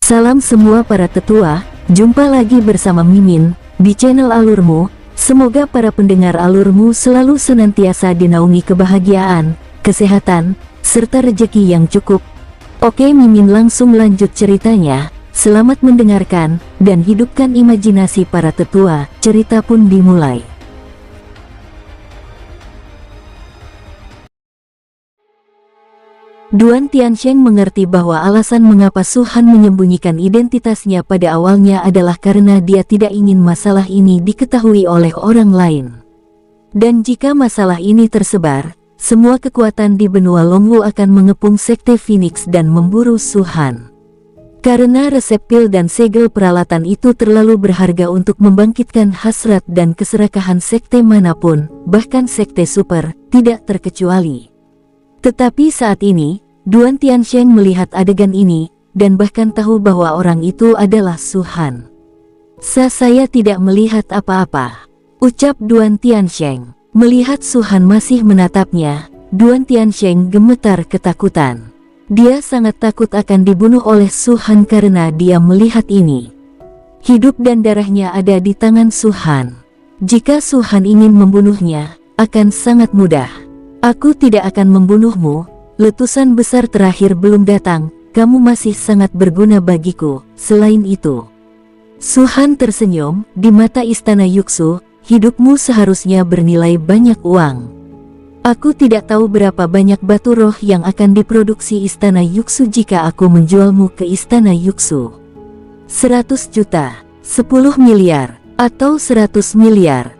Salam semua para tetua, jumpa lagi bersama Mimin di channel Alurmu. Semoga para pendengar Alurmu selalu senantiasa dinaungi kebahagiaan, kesehatan, serta rezeki yang cukup. Oke, Mimin langsung lanjut ceritanya. Selamat mendengarkan dan hidupkan imajinasi para tetua. Cerita pun dimulai. Duan Tiansheng mengerti bahwa alasan mengapa Su-Han menyembunyikan identitasnya pada awalnya adalah karena dia tidak ingin masalah ini diketahui oleh orang lain. Dan jika masalah ini tersebar, semua kekuatan di benua Longwu akan mengepung Sekte Phoenix dan memburu Su-Han. Karena resep pil dan segel peralatan itu terlalu berharga untuk membangkitkan hasrat dan keserakahan sekte manapun, bahkan sekte super, tidak terkecuali. Tetapi saat ini, Duan Tiansheng melihat adegan ini, dan bahkan tahu bahwa orang itu adalah Su-Han. Saya tidak melihat apa-apa, ucap Duan Tiansheng. Melihat Su-Han masih menatapnya, Duan Tiansheng gemetar ketakutan. Dia sangat takut akan dibunuh oleh Su-Han karena dia melihat ini. Hidup dan darahnya ada di tangan Su-Han. Jika Su-Han ingin membunuhnya, akan sangat mudah. Aku tidak akan membunuhmu, letusan besar terakhir belum datang, kamu masih sangat berguna bagiku. Selain itu, Su-Han tersenyum, di mata istana Yuxu, hidupmu seharusnya bernilai banyak uang. Aku tidak tahu berapa banyak batu roh yang akan diproduksi istana Yuxu jika aku menjualmu ke istana Yuxu. 100 juta, 10 miliar, atau 100 miliar.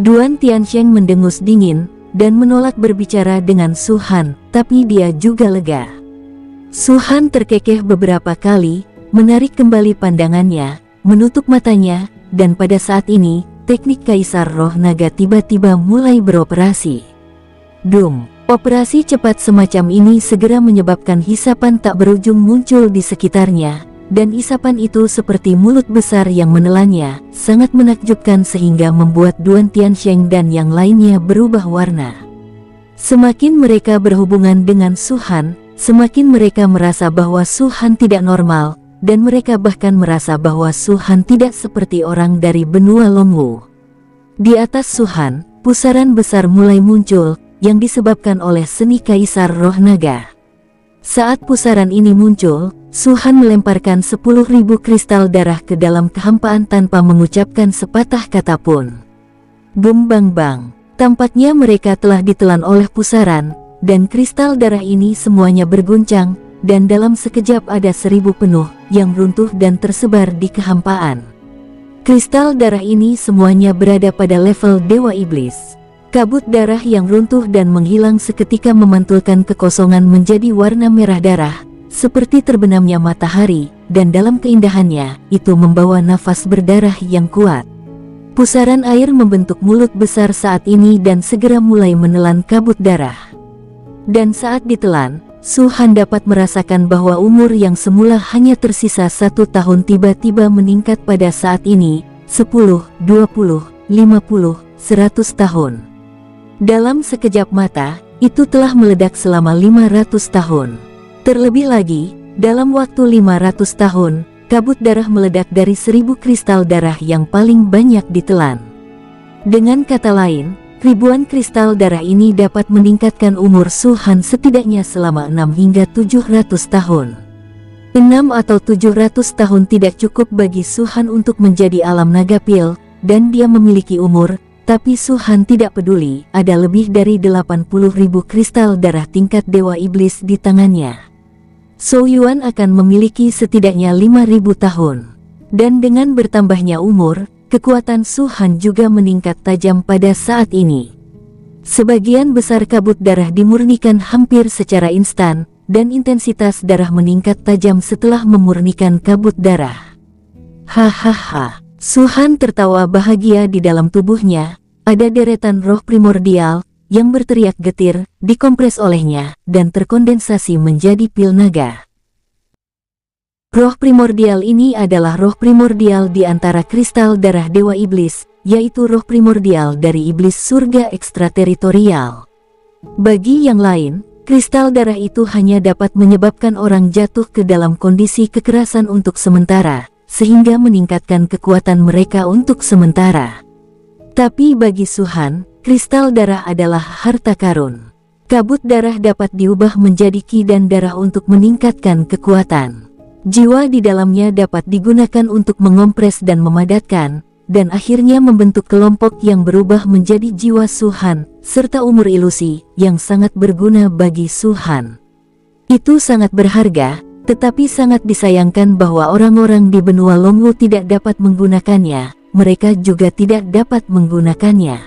Duan Tiansheng mendengus dingin, dan menolak berbicara dengan Su-Han, tapi dia juga lega. Su-Han terkekeh beberapa kali, menarik kembali pandangannya, menutup matanya, dan pada saat ini, teknik Kaisar Roh Naga tiba-tiba mulai beroperasi. Operasi cepat semacam ini segera menyebabkan hisapan tak berujung muncul di sekitarnya, dan isapan itu seperti mulut besar yang menelannya, sangat menakjubkan sehingga membuat Duan Tiansheng dan yang lainnya berubah warna. Semakin mereka berhubungan dengan Su-Han, semakin mereka merasa bahwa Su-Han tidak normal, dan mereka bahkan merasa bahwa Su-Han tidak seperti orang dari benua Longwu. Di atas Su-Han, pusaran besar mulai muncul, yang disebabkan oleh seni Kaisar Roh Naga. Saat pusaran ini muncul, Su-Han melemparkan 10.000 kristal darah ke dalam kehampaan tanpa mengucapkan sepatah kata pun. Bum bang bang, tampaknya mereka telah ditelan oleh pusaran, dan kristal darah ini semuanya berguncang, dan dalam sekejap ada 1000 penuh, yang runtuh dan tersebar di kehampaan. Kristal darah ini semuanya berada pada level Dewa Iblis. Kabut darah yang runtuh dan menghilang seketika memantulkan kekosongan menjadi warna merah darah, seperti terbenamnya matahari, dan dalam keindahannya, itu membawa nafas berdarah yang kuat. Pusaran air membentuk mulut besar saat ini dan segera mulai menelan kabut darah. Dan saat ditelan, Su-Han dapat merasakan bahwa umur yang semula hanya tersisa 1 tahun tiba-tiba meningkat pada saat ini, 10, 20, 50, 100 tahun. Dalam sekejap mata, itu telah meledak selama 500 tahun. Terlebih lagi, dalam waktu 500 tahun, kabut darah meledak dari 1000 kristal darah yang paling banyak ditelan. Dengan kata lain, ribuan kristal darah ini dapat meningkatkan umur Su-Han setidaknya selama 6 hingga 700 tahun. 6 atau 700 tahun tidak cukup bagi Su-Han untuk menjadi alam naga pil, dan dia memiliki umur. Tapi Su-Han tidak peduli, ada lebih dari 80.000 kristal darah tingkat Dewa Iblis di tangannya. Zhou Yuan akan memiliki setidaknya 5.000 tahun. Dan dengan bertambahnya umur, kekuatan Su-Han juga meningkat tajam pada saat ini. Sebagian besar kabut darah dimurnikan hampir secara instan, dan intensitas darah meningkat tajam setelah memurnikan kabut darah. Hahaha. Su-Han tertawa bahagia di dalam tubuhnya, ada deretan roh primordial, yang berteriak getir, dikompres olehnya, dan terkondensasi menjadi pil naga. Roh primordial ini adalah roh primordial di antara kristal darah Dewa Iblis, yaitu roh primordial dari Iblis surga ekstrateritorial. Bagi yang lain, kristal darah itu hanya dapat menyebabkan orang jatuh ke dalam kondisi kekerasan untuk sementara, sehingga meningkatkan kekuatan mereka untuk sementara. Tapi bagi Su-han, kristal darah adalah harta karun. Kabut darah dapat diubah menjadi ki dan darah untuk meningkatkan kekuatan. Jiwa di dalamnya dapat digunakan untuk mengompres dan memadatkan, dan akhirnya membentuk kelompok yang berubah menjadi jiwa Su-han, serta umur ilusi yang sangat berguna bagi Su-han. Itu sangat berharga, tetapi sangat disayangkan bahwa orang-orang di benua Longwu tidak dapat menggunakannya, mereka juga tidak dapat menggunakannya.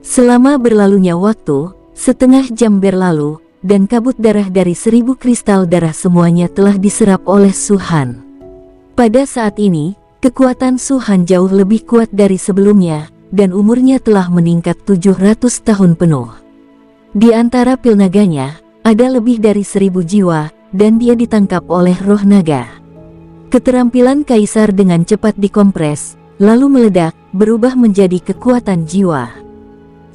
Selama berlalunya waktu, setengah jam berlalu, dan kabut darah dari 1000 kristal darah semuanya telah diserap oleh Su-han. Pada saat ini, kekuatan Su-han jauh lebih kuat dari sebelumnya, dan umurnya telah meningkat 700 tahun penuh. Di antara pil naganya, ada lebih dari 1000 jiwa, dan dia ditangkap oleh roh naga. Keterampilan kaisar dengan cepat dikompres, lalu meledak, berubah menjadi kekuatan jiwa.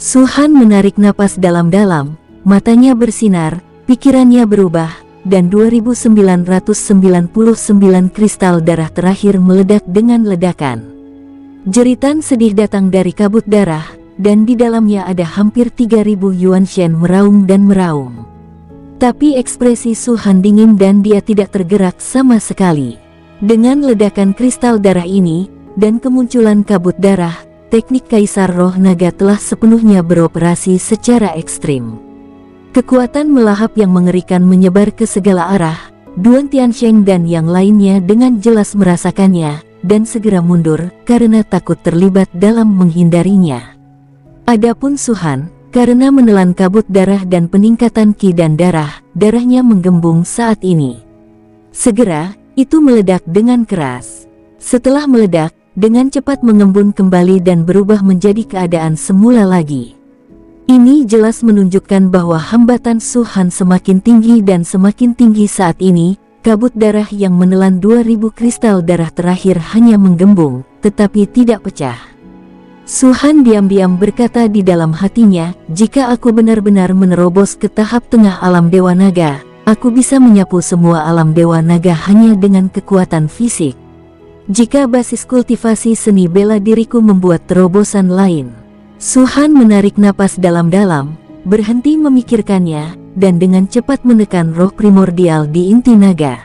Su-han menarik napas dalam-dalam, matanya bersinar, pikirannya berubah, dan 2999 kristal darah terakhir meledak dengan ledakan. Jeritan sedih datang dari kabut darah, dan di dalamnya ada hampir 3000 Yuanshen meraung dan meraung. Tapi ekspresi Su-han dingin dan dia tidak tergerak sama sekali. Dengan ledakan kristal darah ini, dan kemunculan kabut darah, teknik kaisar roh naga telah sepenuhnya beroperasi secara ekstrim. Kekuatan melahap yang mengerikan menyebar ke segala arah. Duan Tiansheng dan yang lainnya dengan jelas merasakannya, dan segera mundur karena takut terlibat dalam menghindarinya. Adapun Su-han, karena menelan kabut darah dan peningkatan ki dan darahnya menggembung saat ini. Segera, itu meledak dengan keras. Setelah meledak, dengan cepat mengembun kembali dan berubah menjadi keadaan semula lagi. Ini jelas menunjukkan bahwa hambatan Su-han semakin tinggi dan semakin tinggi saat ini. Kabut darah yang menelan 2000 kristal darah terakhir hanya menggembung, tetapi tidak pecah. Su-han diam-diam berkata di dalam hatinya, jika aku benar-benar menerobos ke tahap tengah alam Dewa Naga, aku bisa menyapu semua alam Dewa Naga hanya dengan kekuatan fisik. Jika basis kultivasi seni bela diriku membuat terobosan lain. Su-han menarik napas dalam-dalam, berhenti memikirkannya, dan dengan cepat menekan roh primordial di inti naga.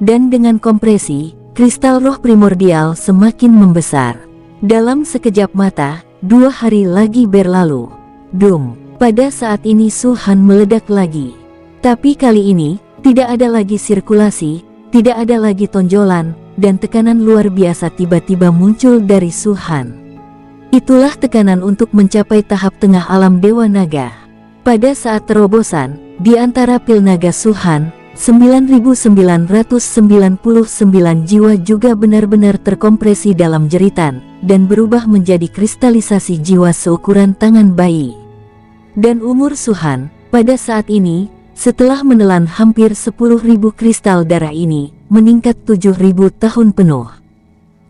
Dan dengan kompresi, kristal roh primordial semakin membesar. Dalam sekejap mata, 2 hari lagi berlalu. Dum, pada saat ini Su-han meledak lagi. Tapi kali ini, tidak ada lagi sirkulasi, tidak ada lagi tonjolan, dan tekanan luar biasa tiba-tiba muncul dari Su-han. Itulah tekanan untuk mencapai tahap tengah alam Dewa Naga. Pada saat terobosan, di antara pil naga Su-han, 9999 jiwa juga benar-benar terkompresi dalam jeritan, dan berubah menjadi kristalisasi jiwa seukuran tangan bayi. Dan umur Su-han, pada saat ini, setelah menelan hampir 10.000 kristal darah ini, meningkat 7.000 tahun penuh.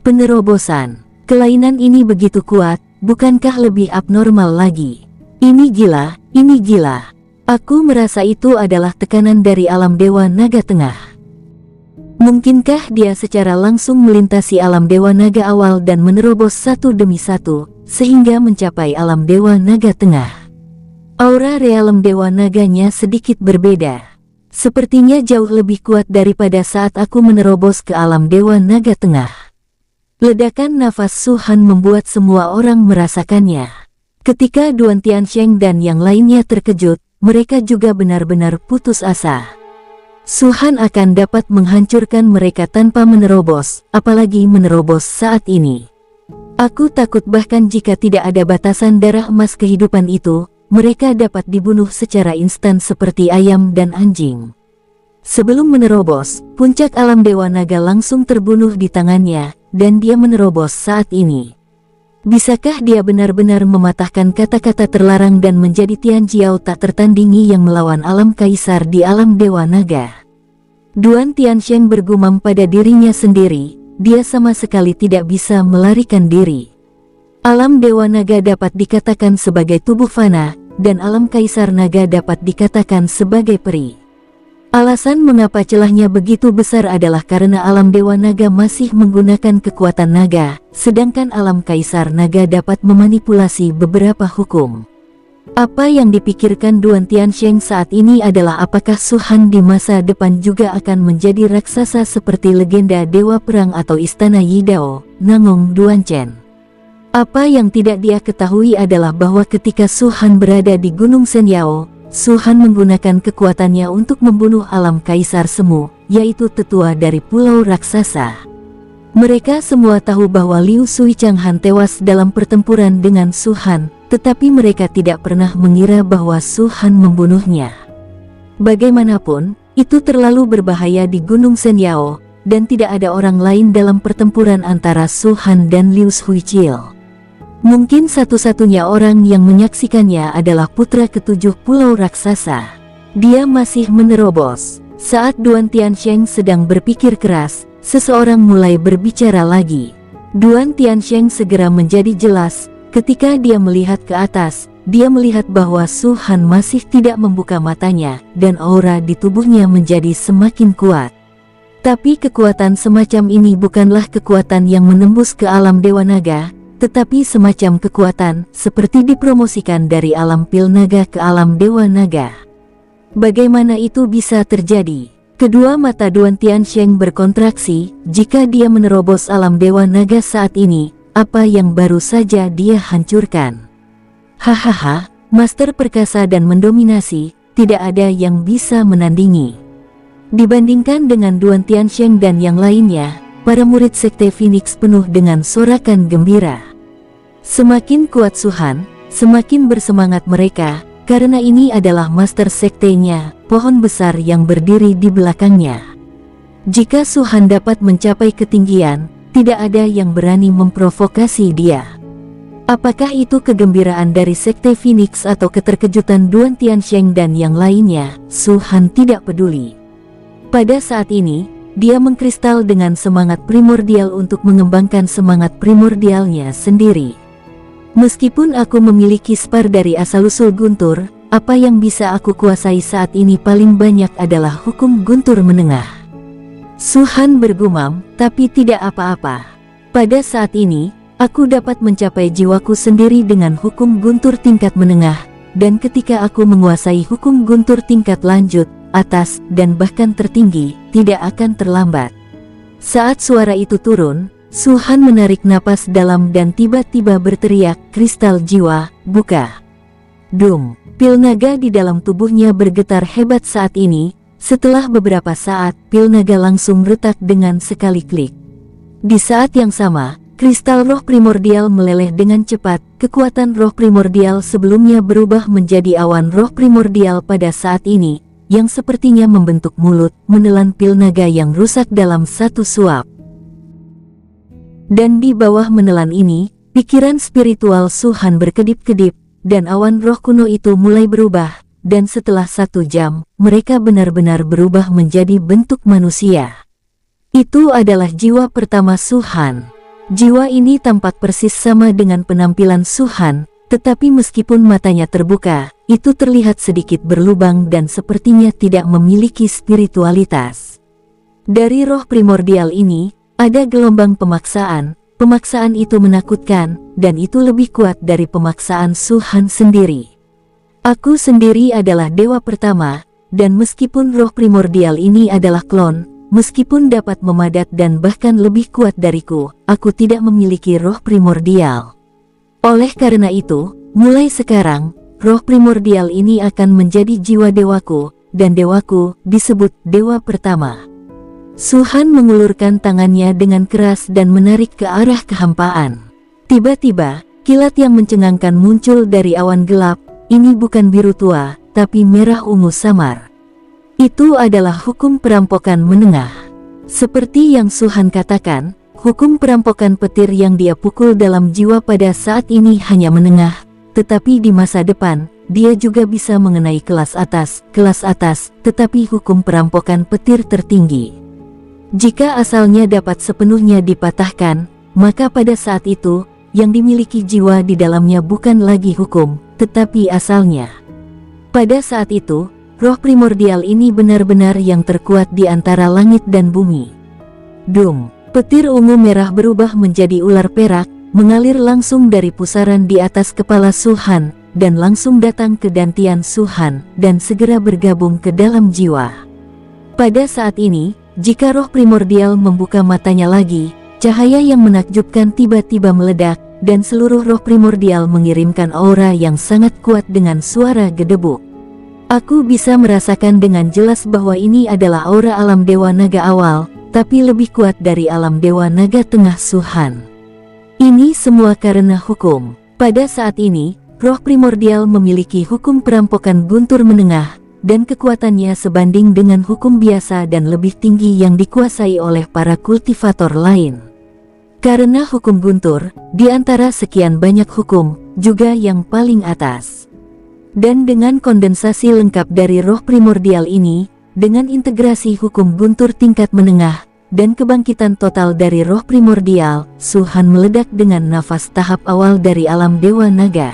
Penerobosan, kelainan ini begitu kuat, bukankah lebih abnormal lagi? Ini gila, ini gila. Aku merasa itu adalah tekanan dari alam Dewa Naga Tengah. Mungkinkah dia secara langsung melintasi alam Dewa Naga awal dan menerobos satu demi satu, sehingga mencapai alam Dewa Naga Tengah? Aura realem Dewa Naganya sedikit berbeda. Sepertinya jauh lebih kuat daripada saat aku menerobos ke alam Dewa Naga Tengah. Ledakan nafas Su-han membuat semua orang merasakannya. Ketika Duan Tiansheng dan yang lainnya terkejut, mereka juga benar-benar putus asa. Su-han akan dapat menghancurkan mereka tanpa menerobos, apalagi menerobos saat ini. Aku takut bahkan jika tidak ada batasan darah emas kehidupan itu, mereka dapat dibunuh secara instan seperti ayam dan anjing. Sebelum menerobos, puncak alam Dewa Naga langsung terbunuh di tangannya, dan dia menerobos saat ini. Bisakah dia benar-benar mematahkan kata-kata terlarang dan menjadi Tian Jiao tak tertandingi yang melawan alam kaisar di alam Dewa Naga? Duan Tiansheng bergumam pada dirinya sendiri, dia sama sekali tidak bisa melarikan diri. Alam Dewa Naga dapat dikatakan sebagai tubuh fana, dan alam kaisar naga dapat dikatakan sebagai peri. Alasan mengapa celahnya begitu besar adalah karena alam dewa naga masih menggunakan kekuatan naga, sedangkan alam kaisar naga dapat memanipulasi beberapa hukum. Apa yang dipikirkan Duan Tiansheng saat ini adalah apakah Su Han di masa depan juga akan menjadi raksasa seperti legenda dewa perang atau istana Yidao, Nangong Duanchen. Apa yang tidak dia ketahui adalah bahwa ketika Su Han berada di Gunung Senyao, Su Han menggunakan kekuatannya untuk membunuh alam kaisar semu, yaitu tetua dari pulau raksasa. Mereka semua tahu bahwa Liu Sui Changhan tewas dalam pertempuran dengan Su Han, tetapi mereka tidak pernah mengira bahwa Su Han membunuhnya. Bagaimanapun, itu terlalu berbahaya di Gunung Senyao, dan tidak ada orang lain dalam pertempuran antara Su Han dan Liu Huichil. Mungkin satu-satunya orang yang menyaksikannya adalah putra ketujuh pulau raksasa. Dia masih menerobos. Saat Duan Tiansheng sedang berpikir keras, seseorang mulai berbicara lagi. Duan Tiansheng segera menjadi jelas. Ketika dia melihat ke atas, dia melihat bahwa Su Han masih tidak membuka matanya, dan aura di tubuhnya menjadi semakin kuat. Tapi kekuatan semacam ini bukanlah kekuatan yang menembus ke alam Dewa Naga, tetapi semacam kekuatan seperti dipromosikan dari alam Pil Naga ke alam Dewa Naga. Bagaimana itu bisa terjadi? Kedua mata Duan Tiansheng berkontraksi. Jika dia menerobos alam Dewa Naga saat ini, apa yang baru saja dia hancurkan? Hahaha, master perkasa dan mendominasi, tidak ada yang bisa menandingi. Dibandingkan dengan Duan Tiansheng dan yang lainnya, para murid Sekte Phoenix penuh dengan sorakan gembira. Semakin kuat Su Han, semakin bersemangat mereka, karena ini adalah master sektenya, pohon besar yang berdiri di belakangnya. Jika Su Han dapat mencapai ketinggian, tidak ada yang berani memprovokasi dia. Apakah itu kegembiraan dari Sekte Phoenix atau keterkejutan Duan Tiansheng dan yang lainnya, Su Han tidak peduli. Pada saat ini, dia mengkristal dengan semangat primordial untuk mengembangkan semangat primordialnya sendiri. Meskipun aku memiliki spar dari asal-usul guntur, apa yang bisa aku kuasai saat ini paling banyak adalah hukum guntur menengah. Su Han bergumam, tapi tidak apa-apa. Pada saat ini, aku dapat mencapai jiwaku sendiri dengan hukum guntur tingkat menengah, dan ketika aku menguasai hukum guntur tingkat lanjut, atas, dan bahkan tertinggi, tidak akan terlambat. Saat suara itu turun, Su Han menarik napas dalam dan tiba-tiba berteriak, kristal jiwa, buka. Dum, pil naga di dalam tubuhnya bergetar hebat saat ini. Setelah beberapa saat, pil naga langsung retak dengan sekali klik. Di saat yang sama, kristal roh primordial meleleh dengan cepat. Kekuatan roh primordial sebelumnya berubah menjadi awan roh primordial pada saat ini, yang sepertinya membentuk mulut, menelan pil naga yang rusak dalam satu suap. Dan di bawah menelan ini, pikiran spiritual Su Han berkedip-kedip, dan awan roh kuno itu mulai berubah, dan setelah 1 jam, mereka benar-benar berubah menjadi bentuk manusia. Itu adalah jiwa pertama Su Han. Jiwa ini tampak persis sama dengan penampilan Su Han, tetapi meskipun matanya terbuka, itu terlihat sedikit berlubang dan sepertinya tidak memiliki spiritualitas. Dari roh primordial ini, ada gelombang pemaksaan. Pemaksaan itu menakutkan, dan itu lebih kuat dari pemaksaan Su Han sendiri. Aku sendiri adalah dewa pertama, dan meskipun roh primordial ini adalah klon, meskipun dapat memadat dan bahkan lebih kuat dariku, aku tidak memiliki roh primordial. Oleh karena itu, mulai sekarang, roh primordial ini akan menjadi jiwa dewaku, dan dewaku disebut dewa pertama. Su Han mengulurkan tangannya dengan keras dan menarik ke arah kehampaan. Tiba-tiba, kilat yang mencengangkan muncul dari awan gelap. Ini bukan biru tua, tapi merah ungu samar. Itu adalah hukum perampokan menengah. Seperti yang Su Han katakan, hukum perampokan petir yang dia pukul dalam jiwa pada saat ini hanya menengah, tetapi di masa depan, dia juga bisa mengenai kelas atas, tetapi hukum perampokan petir tertinggi. Jika asalnya dapat sepenuhnya dipatahkan, maka pada saat itu, yang dimiliki jiwa di dalamnya bukan lagi hukum, tetapi asalnya. Pada saat itu, roh primordial ini benar-benar yang terkuat di antara langit dan bumi. Dum, petir ungu merah berubah menjadi ular perak, mengalir langsung dari pusaran di atas kepala Su-han, dan langsung datang ke dantian Su-han, dan segera bergabung ke dalam jiwa. Pada saat ini, jika roh primordial membuka matanya lagi, cahaya yang menakjubkan tiba-tiba meledak, dan seluruh roh primordial mengirimkan aura yang sangat kuat dengan suara gedebuk. Aku bisa merasakan dengan jelas bahwa ini adalah aura alam Dewa Naga awal, tapi lebih kuat dari alam Dewa Naga Tengah Su-han. Ini semua karena hukum. Pada saat ini, roh primordial memiliki hukum perampokan guntur menengah, dan kekuatannya sebanding dengan hukum biasa dan lebih tinggi yang dikuasai oleh para kultivator lain. Karena hukum guntur, di antara sekian banyak hukum, juga yang paling atas. Dan dengan kondensasi lengkap dari roh primordial ini, dengan integrasi hukum guntur tingkat menengah, dan kebangkitan total dari roh primordial, Su-han meledak dengan nafas tahap awal dari alam Dewa Naga.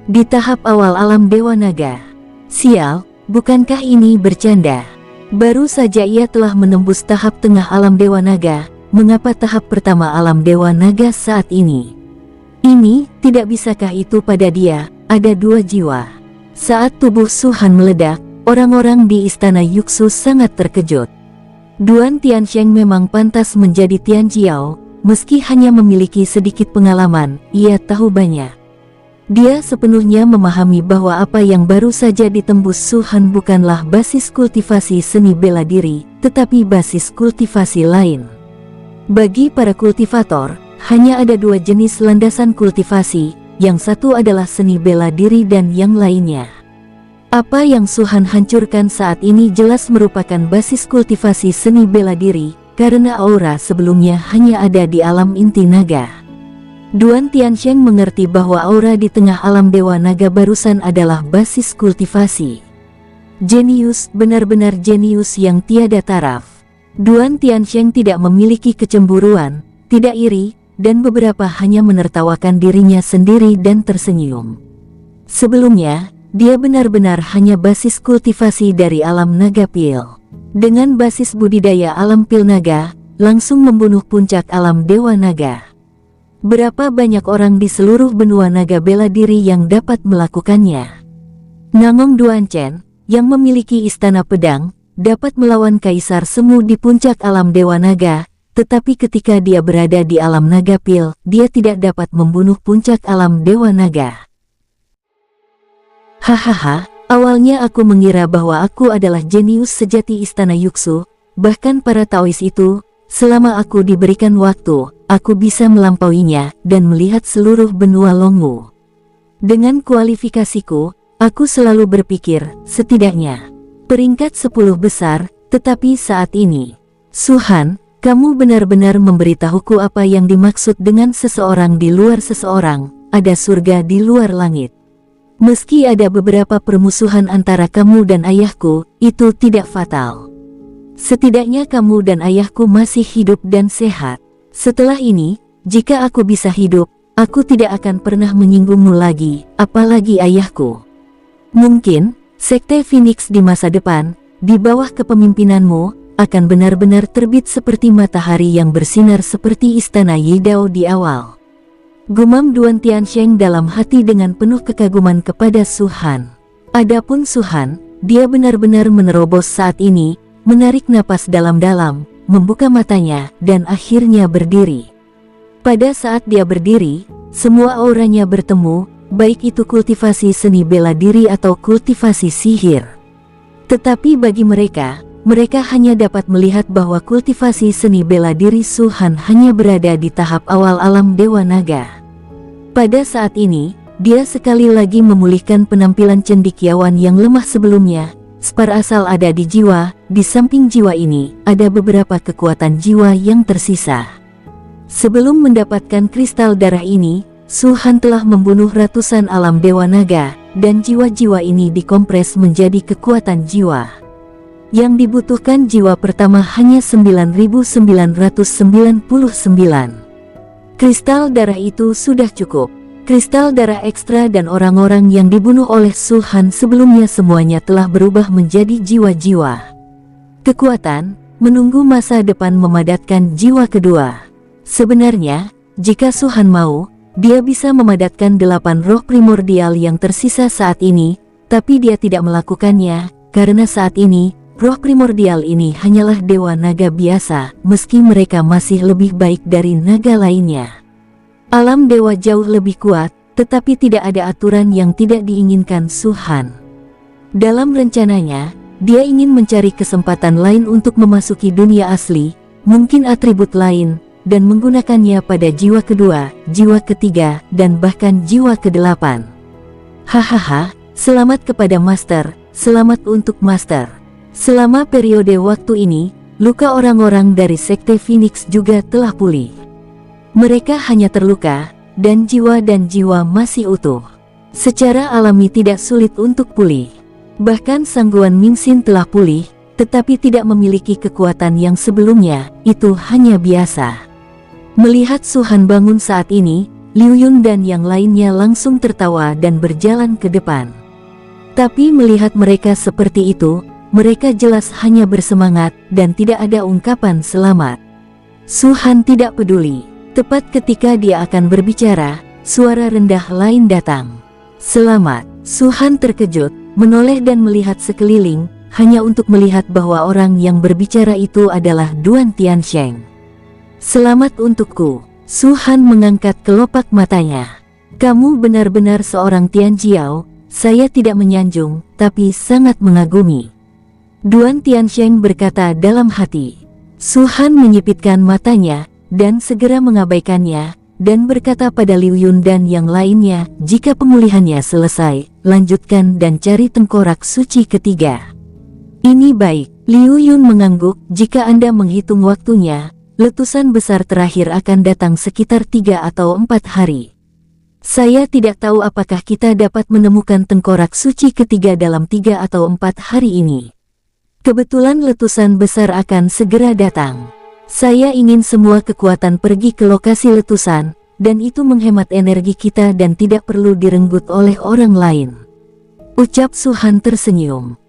Di tahap awal alam Dewa Naga. Sial, bukankah ini bercanda? Baru saja ia telah menembus tahap tengah alam Dewa Naga, mengapa tahap pertama alam Dewa Naga saat ini? Ini, tidak bisakah itu pada dia, ada dua jiwa. Saat tubuh Su-han meledak, orang-orang di istana Yuxu sangat terkejut. Duan Tiansheng memang pantas menjadi Tian Jiao, meski hanya memiliki sedikit pengalaman, ia tahu banyak. Dia sepenuhnya memahami bahwa apa yang baru saja ditembus Su-han bukanlah basis kultivasi seni bela diri, tetapi basis kultivasi lain. Bagi para kultivator, hanya ada dua jenis landasan kultivasi, yang satu adalah seni bela diri dan yang lainnya. Apa yang Su-han hancurkan saat ini jelas merupakan basis kultivasi seni bela diri, karena aura sebelumnya hanya ada di alam inti naga. Duan Tiansheng mengerti bahwa aura di tengah alam Dewa Naga barusan adalah basis kultivasi. Jenius, benar-benar jenius yang tiada taraf. Duan Tiansheng tidak memiliki kecemburuan, tidak iri, dan beberapa hanya menertawakan dirinya sendiri dan tersenyum. Sebelumnya, dia benar-benar hanya basis kultivasi dari alam naga pil. Dengan basis budidaya alam pil naga, langsung membunuh puncak alam Dewa Naga. Berapa banyak orang di seluruh benua naga bela diri yang dapat melakukannya? Nangong Duanchen, yang memiliki istana pedang, dapat melawan Kaisar Semu di puncak alam Dewa Naga, tetapi ketika dia berada di alam naga pil, dia tidak dapat membunuh puncak alam Dewa Naga. Hahaha, awalnya aku mengira bahwa aku adalah jenius sejati istana Yuxu, bahkan para Taois itu, selama aku diberikan waktu, aku bisa melampauinya dan melihat seluruh benua Longwu. Dengan kualifikasiku, aku selalu berpikir, setidaknya peringkat 10 besar, tetapi saat ini, Su-han, kamu benar-benar memberitahuku apa yang dimaksud dengan seseorang di luar seseorang, ada surga di luar langit. Meski ada beberapa permusuhan antara kamu dan ayahku, itu tidak fatal. Setidaknya kamu dan ayahku masih hidup dan sehat. Setelah ini, jika aku bisa hidup, aku tidak akan pernah menyinggungmu lagi, apalagi ayahku. Mungkin, Sekte Phoenix di masa depan, di bawah kepemimpinanmu, akan benar-benar terbit seperti matahari yang bersinar seperti istana Yidao di awal. Gumam Duan Tiansheng dalam hati dengan penuh kekaguman kepada Su-han. Adapun Su-han, dia benar-benar menerobos saat ini, menarik napas dalam-dalam, membuka matanya, dan akhirnya berdiri. Pada saat dia berdiri, semua auranya bertemu, baik itu kultivasi seni bela diri atau kultivasi sihir. Tetapi bagi mereka hanya dapat melihat bahwa kultivasi seni bela diri Su-han hanya berada di tahap awal alam Dewa Naga. Pada saat ini, dia sekali lagi memulihkan penampilan cendekiawan yang lemah sebelumnya. Spar asal ada di jiwa, di samping jiwa ini, ada beberapa kekuatan jiwa yang tersisa. Sebelum mendapatkan kristal darah ini, Su-han telah membunuh ratusan alam Dewa Naga, dan jiwa-jiwa ini dikompres menjadi kekuatan jiwa. Yang dibutuhkan jiwa pertama hanya 9.999. Kristal darah itu sudah cukup. Kristal darah ekstra dan orang-orang yang dibunuh oleh Su Han sebelumnya semuanya telah berubah menjadi jiwa-jiwa. Kekuatan, menunggu masa depan memadatkan jiwa kedua. Sebenarnya, jika Su Han mau, dia bisa memadatkan 8 roh primordial yang tersisa saat ini, tapi dia tidak melakukannya, karena saat ini, roh primordial ini hanyalah dewa naga biasa, meski mereka masih lebih baik dari naga lainnya. Alam dewa jauh lebih kuat, tetapi tidak ada aturan yang tidak diinginkan Su Han. Dalam rencananya, dia ingin mencari kesempatan lain untuk memasuki dunia asli, mungkin atribut lain, dan menggunakannya pada jiwa kedua, jiwa ketiga, dan bahkan jiwa ke-8. Hahaha, selamat kepada Master, selamat untuk Master. Selama periode waktu ini, luka orang-orang dari Sekte Phoenix juga telah pulih. Mereka hanya terluka, dan jiwa masih utuh. Secara alami tidak sulit untuk pulih. Bahkan Sangguan Mingxin telah pulih, tetapi tidak memiliki kekuatan yang sebelumnya, itu hanya biasa. Melihat Su Han bangun saat ini, Liu Yun dan yang lainnya langsung tertawa dan berjalan ke depan. Tapi melihat mereka seperti itu, mereka jelas hanya bersemangat dan tidak ada ungkapan selamat. Su Han tidak peduli. Tepat ketika dia akan berbicara, suara rendah lain datang. Selamat. Su Han terkejut, menoleh dan melihat sekeliling, hanya untuk melihat bahwa orang yang berbicara itu adalah Duan Tiansheng. Selamat untukku. Su Han mengangkat kelopak matanya. Kamu benar-benar seorang Tianjiao, saya tidak menyanjung, tapi sangat mengagumi. Duan Tiansheng berkata dalam hati. Su Han menyipitkan matanya, dan segera mengabaikannya, dan berkata pada Liu Yun dan yang lainnya, jika pemulihannya selesai, lanjutkan dan cari tengkorak suci ketiga. Ini baik. Liu Yun mengangguk, jika Anda menghitung waktunya, letusan besar terakhir akan datang sekitar 3 atau 4 hari. Saya tidak tahu apakah kita dapat menemukan tengkorak suci ketiga dalam 3 atau 4 hari ini. Kebetulan letusan besar akan segera datang. Saya ingin semua kekuatan pergi ke lokasi letusan, dan itu menghemat energi kita dan tidak perlu direnggut oleh orang lain. Ucap Su Han tersenyum.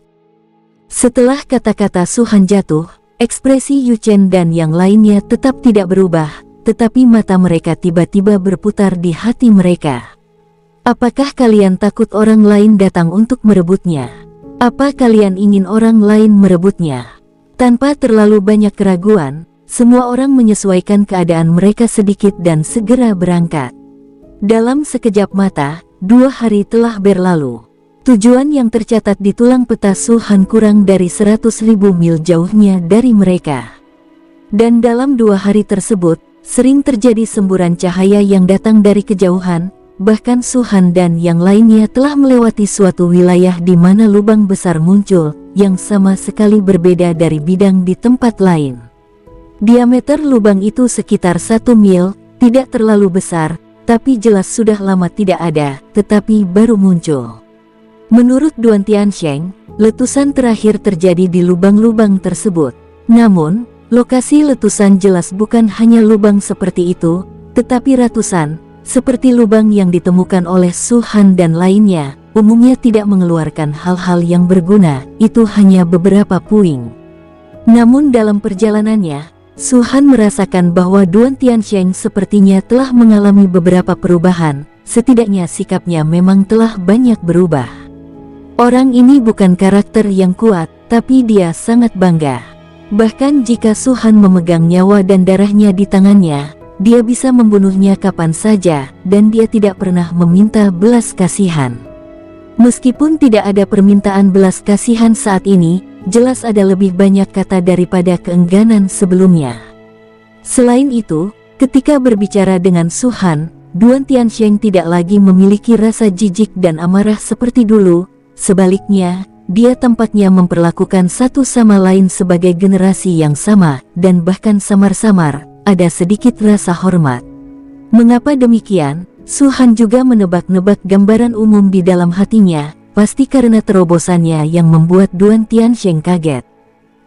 Setelah kata-kata Su Han jatuh, ekspresi Yu Chen dan yang lainnya tetap tidak berubah, tetapi mata mereka tiba-tiba berputar di hati mereka. Apakah kalian takut orang lain datang untuk merebutnya? Apa kalian ingin orang lain merebutnya? Tanpa terlalu banyak keraguan, semua orang menyesuaikan keadaan mereka sedikit dan segera berangkat. Dalam sekejap mata, 2 hari telah berlalu. Tujuan yang tercatat di tulang peta Su Han kurang dari 100.000 mil jauhnya dari mereka. Dan dalam 2 hari tersebut, sering terjadi semburan cahaya yang datang dari kejauhan, bahkan Su Han dan yang lainnya telah melewati suatu wilayah di mana lubang besar muncul, yang sama sekali berbeda dari bidang di tempat lain. Diameter lubang itu sekitar 1 mil, tidak terlalu besar, tapi jelas sudah lama tidak ada, tetapi baru muncul. Menurut Duan Tiansheng, letusan terakhir terjadi di lubang-lubang tersebut. Namun, lokasi letusan jelas bukan hanya lubang seperti itu, tetapi ratusan, seperti lubang yang ditemukan oleh Su Han dan lainnya, umumnya tidak mengeluarkan hal-hal yang berguna, itu hanya beberapa puing. Namun dalam perjalanannya, Su Han merasakan bahwa Duan Tiansheng sepertinya telah mengalami beberapa perubahan, setidaknya sikapnya memang telah banyak berubah. Orang ini bukan karakter yang kuat, tapi dia sangat bangga. Bahkan jika Su Han memegang nyawa dan darahnya di tangannya, dia bisa membunuhnya kapan saja, dan dia tidak pernah meminta belas kasihan. Meskipun tidak ada permintaan belas kasihan saat ini, jelas ada lebih banyak kata daripada keengganan sebelumnya. Selain itu, ketika berbicara dengan Su Han, Duan Tiansheng tidak lagi memiliki rasa jijik dan amarah seperti dulu. Sebaliknya, dia tampaknya memperlakukan satu sama lain sebagai generasi yang sama, dan bahkan samar-samar, ada sedikit rasa hormat. Mengapa demikian? Su Han juga menebak-nebak gambaran umum di dalam hatinya, pasti karena terobosannya yang membuat Duan Tiansheng kaget.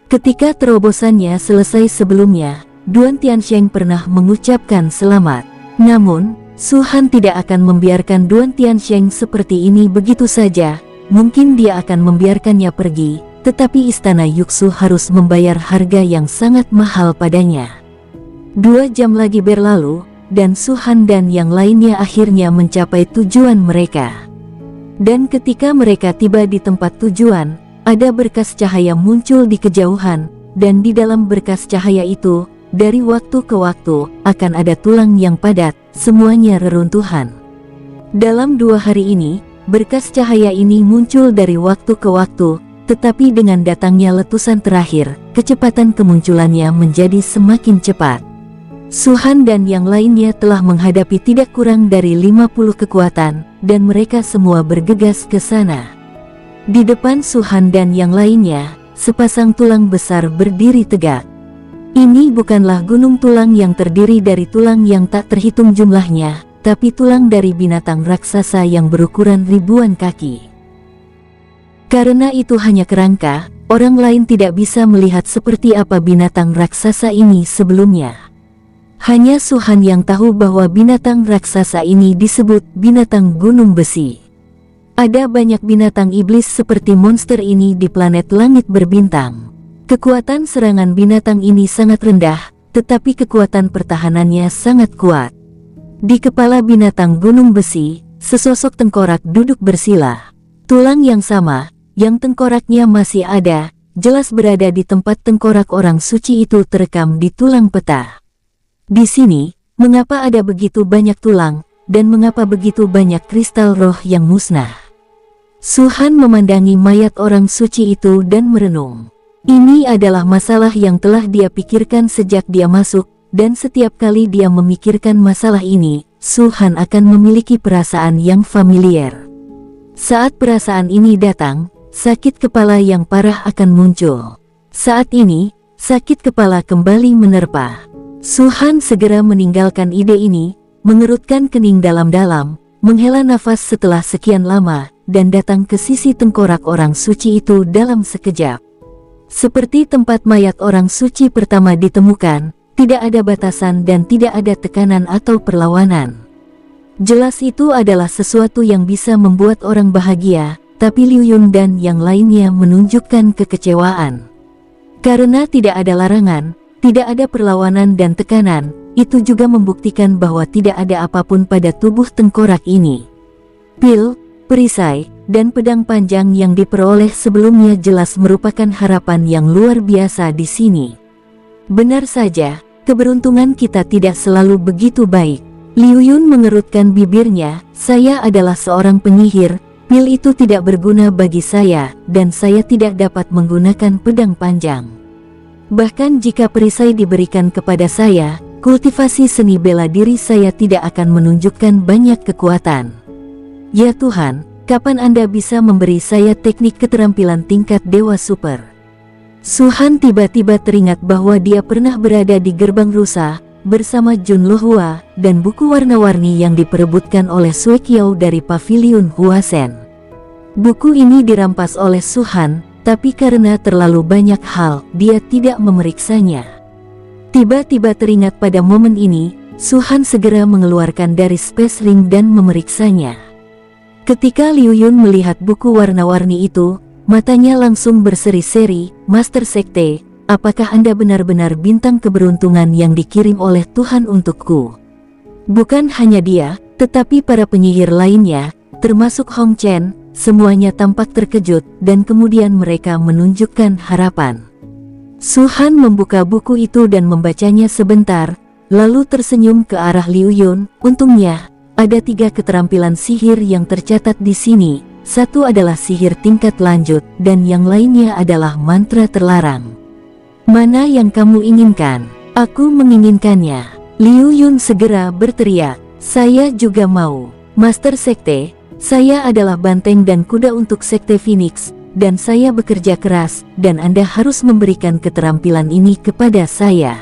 Ketika terobosannya selesai sebelumnya, Duan Tiansheng pernah mengucapkan selamat. Namun, Su Han tidak akan membiarkan Duan Tiansheng seperti ini begitu saja. Mungkin dia akan membiarkannya pergi, tetapi istana Yuxu harus membayar harga yang sangat mahal padanya. 2 jam lagi berlalu, dan Su Han dan yang lainnya akhirnya mencapai tujuan mereka. Dan ketika mereka tiba di tempat tujuan, ada berkas cahaya muncul di kejauhan, dan di dalam berkas cahaya itu, dari waktu ke waktu, akan ada tulang yang padat, semuanya reruntuhan. Dalam 2 hari ini, berkas cahaya ini muncul dari waktu ke waktu, tetapi dengan datangnya letusan terakhir, kecepatan kemunculannya menjadi semakin cepat. Su Han dan yang lainnya telah menghadapi tidak kurang dari 50 kekuatan, dan mereka semua bergegas ke sana. Di depan Su Han dan yang lainnya, sepasang tulang besar berdiri tegak. Ini bukanlah gunung tulang yang terdiri dari tulang yang tak terhitung jumlahnya, tapi tulang dari binatang raksasa yang berukuran ribuan kaki. Karena itu hanya kerangka, orang lain tidak bisa melihat seperti apa binatang raksasa ini sebelumnya. Hanya Su Han yang tahu bahwa binatang raksasa ini disebut binatang gunung besi. Ada banyak binatang iblis seperti monster ini di planet langit berbintang. Kekuatan serangan binatang ini sangat rendah, tetapi kekuatan pertahanannya sangat kuat. Di kepala binatang gunung besi, sesosok tengkorak duduk bersila. Tulang yang sama, yang tengkoraknya masih ada, jelas berada di tempat tengkorak orang suci itu terekam di tulang peta. Di sini, mengapa ada begitu banyak tulang, dan mengapa begitu banyak kristal roh yang musnah? Su Han memandangi mayat orang suci itu dan merenung. Ini adalah masalah yang telah dia pikirkan sejak dia masuk, dan setiap kali dia memikirkan masalah ini, Su Han akan memiliki perasaan yang familiar. Saat perasaan ini datang, sakit kepala yang parah akan muncul. Saat ini, sakit kepala kembali menerpa. Su Han segera meninggalkan ide ini, mengerutkan kening dalam-dalam, menghela nafas setelah sekian lama, dan datang ke sisi tengkorak orang suci itu dalam sekejap. Seperti tempat mayat orang suci pertama ditemukan, tidak ada batasan dan tidak ada tekanan atau perlawanan. Jelas itu adalah sesuatu yang bisa membuat orang bahagia, tapi Liu Yun dan yang lainnya menunjukkan kekecewaan. Karena tidak ada larangan, tidak ada perlawanan dan tekanan, itu juga membuktikan bahwa tidak ada apapun pada tubuh tengkorak ini. Pil, perisai, dan pedang panjang yang diperoleh sebelumnya jelas merupakan harapan yang luar biasa di sini. Benar saja, keberuntungan kita tidak selalu begitu baik. Liu Yun mengerutkan bibirnya, saya adalah seorang penyihir, pil itu tidak berguna bagi saya, dan saya tidak dapat menggunakan pedang panjang. Bahkan jika perisai diberikan kepada saya, kultivasi seni bela diri saya tidak akan menunjukkan banyak kekuatan. Ya Tuhan, kapan Anda bisa memberi saya teknik keterampilan tingkat dewa super? Su Han tiba-tiba teringat bahwa dia pernah berada di gerbang rusa, bersama Jun Lohua, dan buku warna-warni yang diperebutkan oleh Sui Qiao dari paviliun Huasen. Buku ini dirampas oleh Su Han, tapi karena terlalu banyak hal, dia tidak memeriksanya. Tiba-tiba teringat pada momen ini, Su Han segera mengeluarkan dari Space Ring dan memeriksanya. Ketika Liu Yun melihat buku warna-warni itu, matanya langsung berseri-seri, Master Sekte, apakah Anda benar-benar bintang keberuntungan yang dikirim oleh Tuhan untukku? Bukan hanya dia, tetapi para penyihir lainnya, termasuk Hong Chen, semuanya tampak terkejut, dan kemudian mereka menunjukkan harapan. Su Han membuka buku itu dan membacanya sebentar, lalu tersenyum ke arah Liu Yun. Untungnya, ada 3 keterampilan sihir yang tercatat di sini. Satu adalah sihir tingkat lanjut, dan yang lainnya adalah mantra terlarang. Mana yang kamu inginkan? Aku menginginkannya. Liu Yun segera berteriak, saya juga mau. Master Sekte, saya adalah banteng dan kuda untuk Sekte Phoenix, dan saya bekerja keras, dan Anda harus memberikan keterampilan ini kepada saya.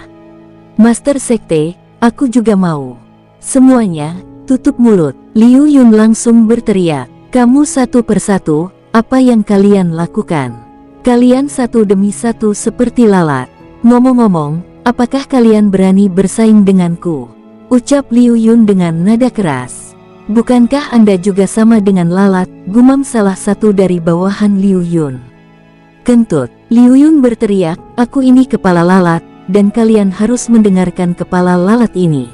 Master Sekte, aku juga mau. Semuanya, tutup mulut. Liu Yun langsung berteriak, kamu satu persatu, apa yang kalian lakukan? Kalian satu demi satu seperti lalat. Ngomong-ngomong, apakah kalian berani bersaing denganku? Ucap Liu Yun dengan nada keras. Bukankah Anda juga sama dengan lalat? Gumam salah satu dari bawahan Liu Yun. Kentut. Liu Yun berteriak, aku ini kepala lalat, dan kalian harus mendengarkan kepala lalat ini.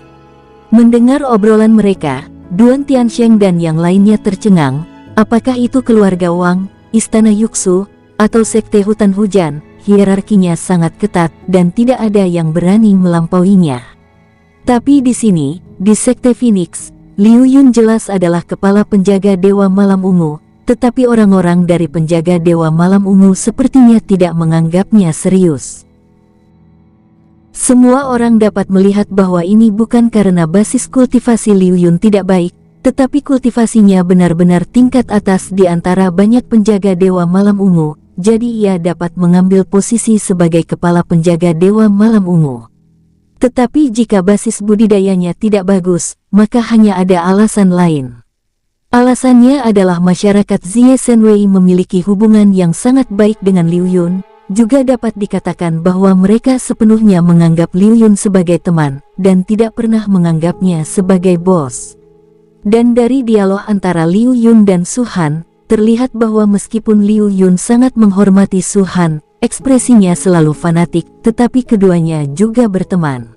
Mendengar obrolan mereka, Duan Tiansheng dan yang lainnya tercengang. Apakah itu keluarga Wang, istana Yuxu, atau sekte hutan hujan? Hierarkinya sangat ketat dan tidak ada yang berani melampauinya. Tapi di sini, di sekte Phoenix, Liu Yun jelas adalah kepala penjaga Dewa Malam Ungu, tetapi orang-orang dari penjaga Dewa Malam Ungu sepertinya tidak menganggapnya serius. Semua orang dapat melihat bahwa ini bukan karena basis kultivasi Liu Yun tidak baik, tetapi kultivasinya benar-benar tingkat atas di antara banyak penjaga Dewa Malam Ungu, jadi ia dapat mengambil posisi sebagai kepala penjaga Dewa Malam Ungu. Tetapi jika basis budidayanya tidak bagus, maka hanya ada alasan lain. Alasannya adalah masyarakat Zhe Shenwei memiliki hubungan yang sangat baik dengan Liu Yun. Juga dapat dikatakan bahwa mereka sepenuhnya menganggap Liu Yun sebagai teman, dan tidak pernah menganggapnya sebagai bos. Dan dari dialog antara Liu Yun dan Su Han, terlihat bahwa meskipun Liu Yun sangat menghormati Su Han, ekspresinya selalu fanatik, tetapi keduanya juga berteman.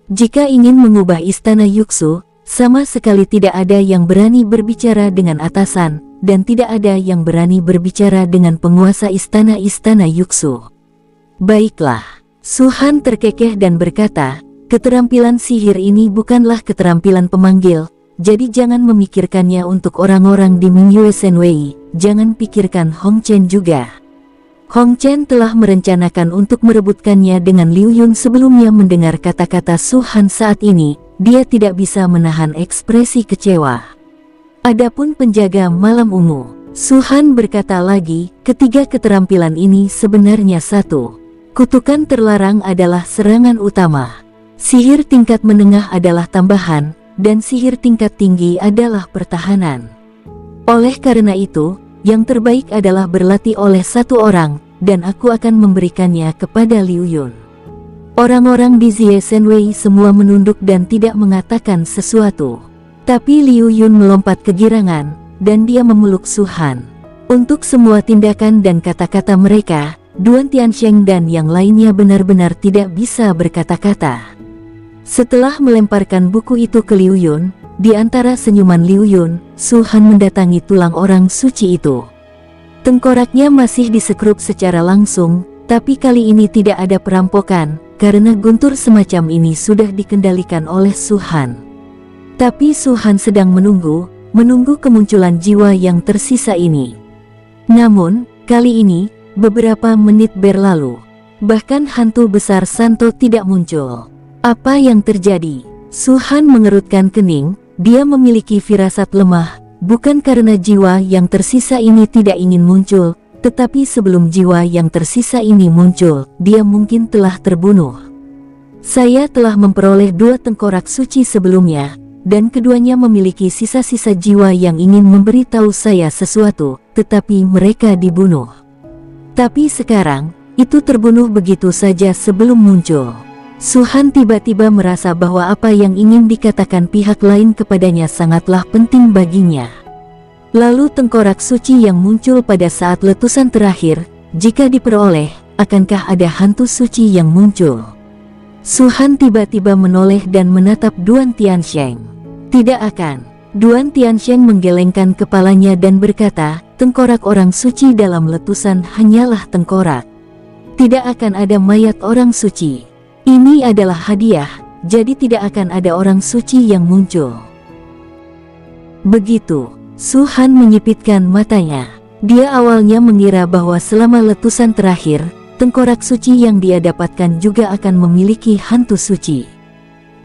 Jika ingin mengubah istana Yuxu, sama sekali tidak ada yang berani berbicara dengan atasan, dan tidak ada yang berani berbicara dengan penguasa istana-istana Yuxu. Baiklah, Su Han terkekeh dan berkata, keterampilan sihir ini bukanlah keterampilan pemanggil, jadi jangan memikirkannya untuk orang-orang di Mingyue Shenwei, jangan pikirkan Hong Chen juga. Hong Chen telah merencanakan untuk merebutkannya dengan Liu Yun. Sebelumnya mendengar kata-kata Su Han saat ini, dia tidak bisa menahan ekspresi kecewa. Adapun penjaga Malam Ungu, Su Han berkata lagi, ketiga keterampilan ini sebenarnya satu. Kutukan terlarang adalah serangan utama. Sihir tingkat menengah adalah tambahan, dan sihir tingkat tinggi adalah pertahanan. Oleh karena itu, yang terbaik adalah berlatih oleh satu orang, dan aku akan memberikannya kepada Liu Yun. Orang-orang di Zhe Shenwei semua menunduk dan tidak mengatakan sesuatu. Tapi Liu Yun melompat kegirangan, dan dia memeluk Su Han. Untuk semua tindakan dan kata-kata mereka, Duan Tiansheng dan yang lainnya benar-benar tidak bisa berkata-kata. Setelah melemparkan buku itu ke Liu Yun, di antara senyuman Liu Yun, Su Han mendatangi tulang orang suci itu. Tengkoraknya masih disekrup secara langsung, tapi kali ini tidak ada perampokan, karena guntur semacam ini sudah dikendalikan oleh Su Han. Tapi Su Han sedang menunggu kemunculan jiwa yang tersisa ini. Namun, kali ini, beberapa menit berlalu. Bahkan hantu besar Santo tidak muncul. Apa yang terjadi? Su Han mengerutkan kening, dia memiliki firasat lemah, bukan karena jiwa yang tersisa ini tidak ingin muncul, tetapi sebelum jiwa yang tersisa ini muncul, dia mungkin telah terbunuh. Saya telah memperoleh 2 tengkorak suci sebelumnya, dan keduanya memiliki sisa-sisa jiwa yang ingin memberitahu saya sesuatu, tetapi mereka dibunuh. Tapi sekarang, itu terbunuh begitu saja sebelum muncul. Su Han tiba-tiba merasa bahwa apa yang ingin dikatakan pihak lain kepadanya sangatlah penting baginya. Lalu tengkorak suci yang muncul pada saat letusan terakhir, jika diperoleh, akankah ada hantu suci yang muncul? Su Han tiba-tiba menoleh dan menatap Duan Tiansheng. Tidak akan. Duan Tiansheng menggelengkan kepalanya dan berkata, tengkorak orang suci dalam letusan hanyalah tengkorak. Tidak akan ada mayat orang suci. Ini adalah hadiah, jadi tidak akan ada orang suci yang muncul. Begitu, Su Han menyipitkan matanya. Dia awalnya mengira bahwa selama letusan terakhir, tengkorak suci yang dia dapatkan juga akan memiliki hantu suci.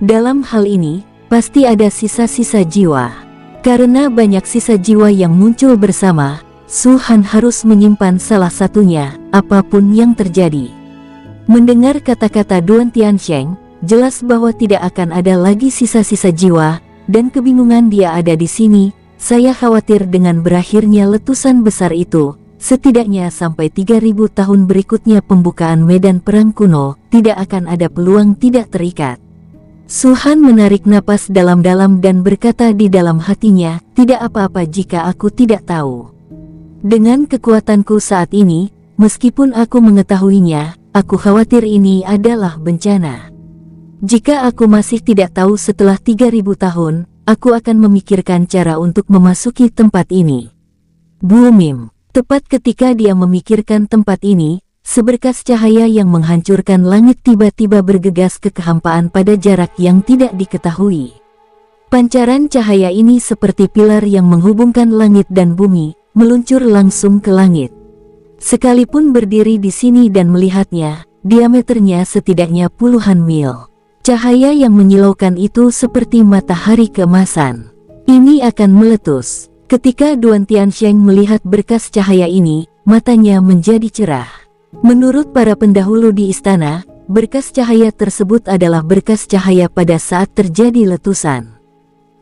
Dalam hal ini, pasti ada sisa-sisa jiwa. Karena banyak sisa jiwa yang muncul bersama, Su Han harus menyimpan salah satunya, apapun yang terjadi. Mendengar kata-kata Duan Tiansheng, jelas bahwa tidak akan ada lagi sisa-sisa jiwa, dan kebingungan dia ada di sini. Saya khawatir dengan berakhirnya letusan besar itu, setidaknya sampai 3000 tahun berikutnya pembukaan medan perang kuno, tidak akan ada peluang tidak terikat. Su-han menarik napas dalam-dalam dan berkata di dalam hatinya, tidak apa-apa jika aku tidak tahu. Dengan kekuatanku saat ini, meskipun aku mengetahuinya, aku khawatir ini adalah bencana. Jika aku masih tidak tahu setelah 3000 tahun, aku akan memikirkan cara untuk memasuki tempat ini. Bu Mim, tepat ketika dia memikirkan tempat ini, seberkas cahaya yang menghancurkan langit tiba-tiba bergegas ke kehampaan pada jarak yang tidak diketahui. Pancaran cahaya ini seperti pilar yang menghubungkan langit dan bumi, meluncur langsung ke langit. Sekalipun berdiri di sini dan melihatnya, diameternya setidaknya puluhan mil. Cahaya yang menyilaukan itu seperti matahari keemasan. Ini akan meletus. Ketika Duan Tiansheng melihat berkas cahaya ini, matanya menjadi cerah. Menurut para pendahulu di istana, berkas cahaya tersebut adalah berkas cahaya pada saat terjadi letusan.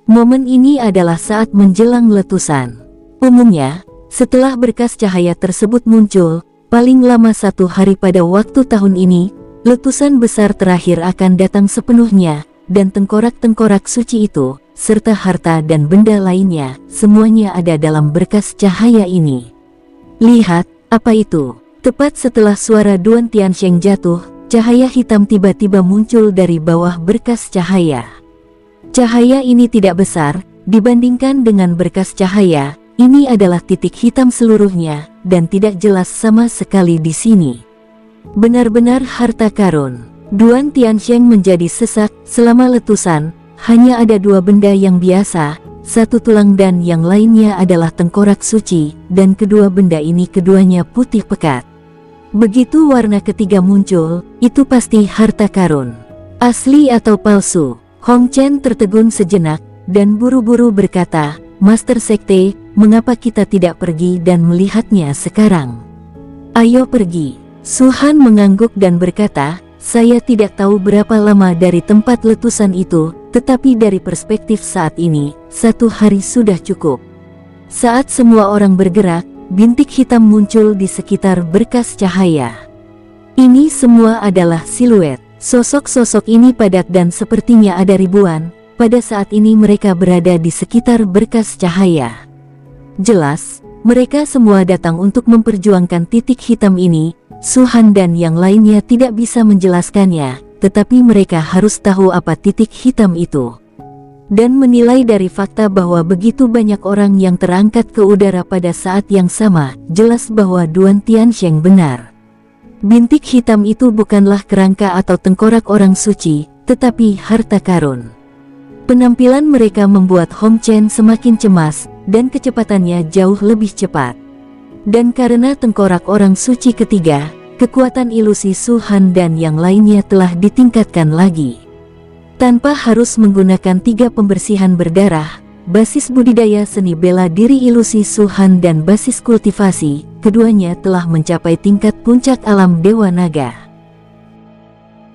Momen ini adalah saat menjelang letusan. Umumnya, setelah berkas cahaya tersebut muncul, paling lama 1 hari pada waktu tahun ini, letusan besar terakhir akan datang sepenuhnya, dan tengkorak-tengkorak suci itu, serta harta dan benda lainnya, semuanya ada dalam berkas cahaya ini. Lihat, apa itu? Tepat setelah suara Duan Tiansheng jatuh, cahaya hitam tiba-tiba muncul dari bawah berkas cahaya. Cahaya ini tidak besar, dibandingkan dengan berkas cahaya, ini adalah titik hitam seluruhnya, dan tidak jelas sama sekali di sini. Benar-benar harta karun. Duan Tiansheng menjadi sesak. Selama letusan, hanya ada 2 benda yang biasa, 1 tulang dan yang lainnya adalah tengkorak suci, dan kedua benda ini keduanya putih pekat. Begitu warna ketiga muncul, itu pasti harta karun. Asli atau palsu? Hong Chen tertegun sejenak, dan buru-buru berkata, Master Sekte, mengapa kita tidak pergi dan melihatnya sekarang? Ayo pergi. Su-han mengangguk dan berkata, saya tidak tahu berapa lama dari tempat letusan itu, tetapi dari perspektif saat ini, 1 hari sudah cukup. Saat semua orang bergerak, bintik hitam muncul di sekitar berkas cahaya. Ini semua adalah siluet. Sosok-sosok ini padat dan sepertinya ada ribuan. Pada saat ini mereka berada di sekitar berkas cahaya. Jelas, mereka semua datang untuk memperjuangkan titik hitam ini. Su-han dan yang lainnya tidak bisa menjelaskannya, tetapi mereka harus tahu apa titik hitam itu. Dan menilai dari fakta bahwa begitu banyak orang yang terangkat ke udara pada saat yang sama, jelas bahwa Duan Tiansheng benar. Bintik hitam itu bukanlah kerangka atau tengkorak orang suci, tetapi harta karun. Penampilan mereka membuat Hong Chen semakin cemas, dan kecepatannya jauh lebih cepat. Dan karena tengkorak orang suci ketiga, kekuatan ilusi Su-han dan yang lainnya telah ditingkatkan lagi. Tanpa harus menggunakan 3 pembersihan berdarah, basis budidaya seni bela diri ilusi Su-han dan basis kultivasi, keduanya telah mencapai tingkat puncak alam Dewa Naga.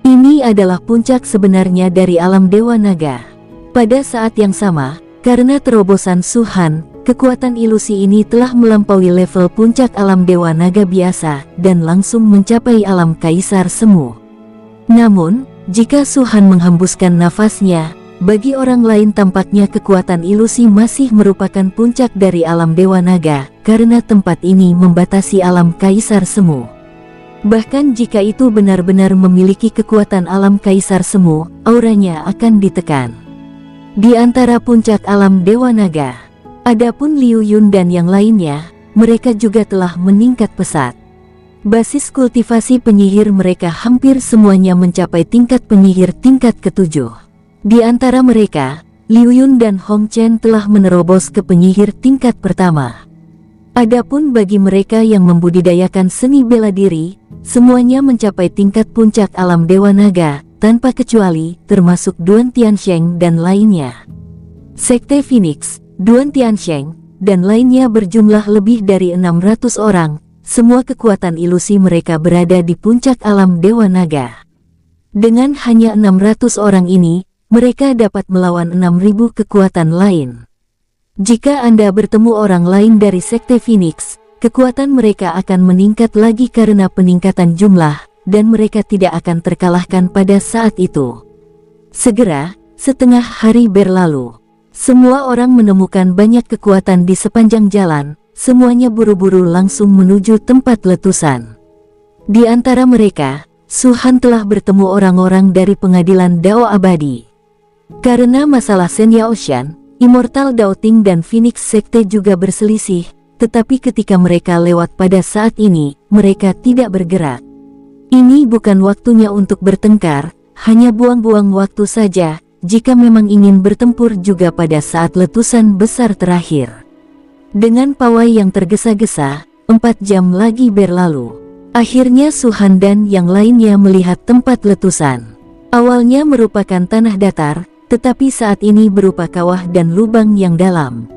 Ini adalah puncak sebenarnya dari alam Dewa Naga. Pada saat yang sama, karena terobosan Su-han, kekuatan ilusi ini telah melampaui level puncak alam Dewa Naga biasa, dan langsung mencapai alam Kaisar Semu. Namun, jika Su-han menghembuskan nafasnya, bagi orang lain tampaknya kekuatan ilusi masih merupakan puncak dari alam Dewa Naga, karena tempat ini membatasi alam Kaisar Semu. Bahkan jika itu benar-benar memiliki kekuatan alam Kaisar Semu, auranya akan ditekan. Di antara puncak alam Dewa Naga, adapun Liu Yun dan yang lainnya, mereka juga telah meningkat pesat. Basis kultivasi penyihir mereka hampir semuanya mencapai tingkat penyihir tingkat ke-7. Di antara mereka, Liu Yun dan Hong Chen telah menerobos ke penyihir tingkat pertama. Adapun bagi mereka yang membudidayakan seni bela diri, semuanya mencapai tingkat puncak alam Dewa Naga, tanpa kecuali, termasuk Duan Tiansheng dan lainnya. Sekte Phoenix, Duan Tiansheng, dan lainnya berjumlah lebih dari 600 orang, semua kekuatan ilusi mereka berada di puncak alam Dewa Naga. Dengan hanya 600 orang ini, mereka dapat melawan 6.000 kekuatan lain. Jika Anda bertemu orang lain dari Sekte Phoenix, kekuatan mereka akan meningkat lagi karena peningkatan jumlah, dan mereka tidak akan terkalahkan pada saat itu. Segera, setengah hari berlalu. Semua orang menemukan banyak kekuatan di sepanjang jalan, semuanya buru-buru langsung menuju tempat letusan. Di antara mereka, Su Han telah bertemu orang-orang dari pengadilan Dao Abadi. Karena masalah Shen Yaoshan, Immortal Dao Ting dan Phoenix Sekte juga berselisih, tetapi ketika mereka lewat pada saat ini, mereka tidak bergerak. Ini bukan waktunya untuk bertengkar, hanya buang-buang waktu saja, jika memang ingin bertempur juga pada saat letusan besar terakhir. Dengan pawai yang tergesa-gesa, 4 jam lagi berlalu. Akhirnya Su Han dan yang lainnya melihat tempat letusan. Awalnya merupakan tanah datar, tetapi saat ini berupa kawah dan lubang yang dalam.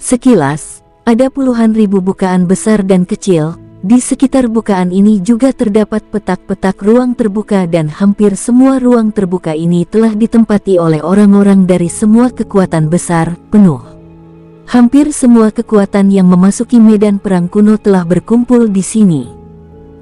Sekilas, ada puluhan ribu bukaan besar dan kecil. Di sekitar bukaan ini juga terdapat petak-petak ruang terbuka dan hampir semua ruang terbuka ini telah ditempati oleh orang-orang dari semua kekuatan besar, penuh. Hampir semua kekuatan yang memasuki medan perang kuno telah berkumpul di sini.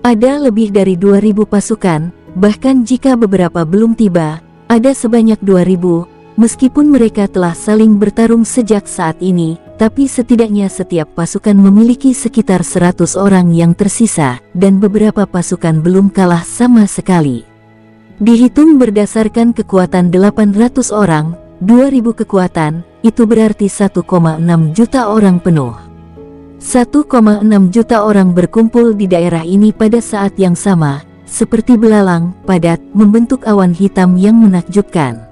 Ada lebih dari 2000 pasukan, bahkan jika beberapa belum tiba, ada sebanyak 2000, meskipun mereka telah saling bertarung sejak saat ini. Tapi setidaknya setiap pasukan memiliki sekitar 100 orang yang tersisa, dan beberapa pasukan belum kalah sama sekali. Dihitung berdasarkan kekuatan 800 orang, 2000 kekuatan, itu berarti 1,6 juta orang penuh. 1,6 juta orang berkumpul di daerah ini pada saat yang sama, seperti belalang, padat, membentuk awan hitam yang menakjubkan.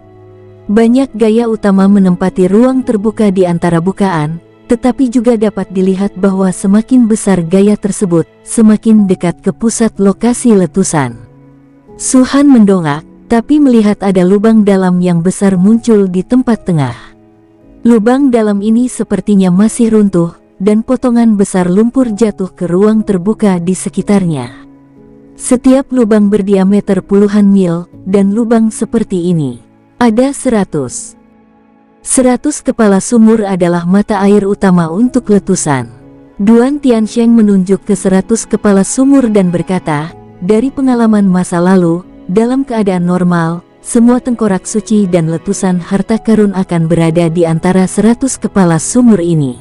Banyak gaya utama menempati ruang terbuka di antara bukaan, tetapi juga dapat dilihat bahwa semakin besar gaya tersebut, semakin dekat ke pusat lokasi letusan. Su Han mendongak, tapi melihat ada lubang dalam yang besar muncul di tempat tengah. Lubang dalam ini sepertinya masih runtuh, dan potongan besar lumpur jatuh ke ruang terbuka di sekitarnya. Setiap lubang berdiameter puluhan mil, dan lubang seperti ini ada 100 kepala sumur adalah mata air utama untuk letusan. Duan Tiansheng menunjuk ke 100 kepala sumur dan berkata, dari pengalaman masa lalu, dalam keadaan normal, semua tengkorak suci dan letusan harta karun akan berada di antara 100 kepala sumur ini.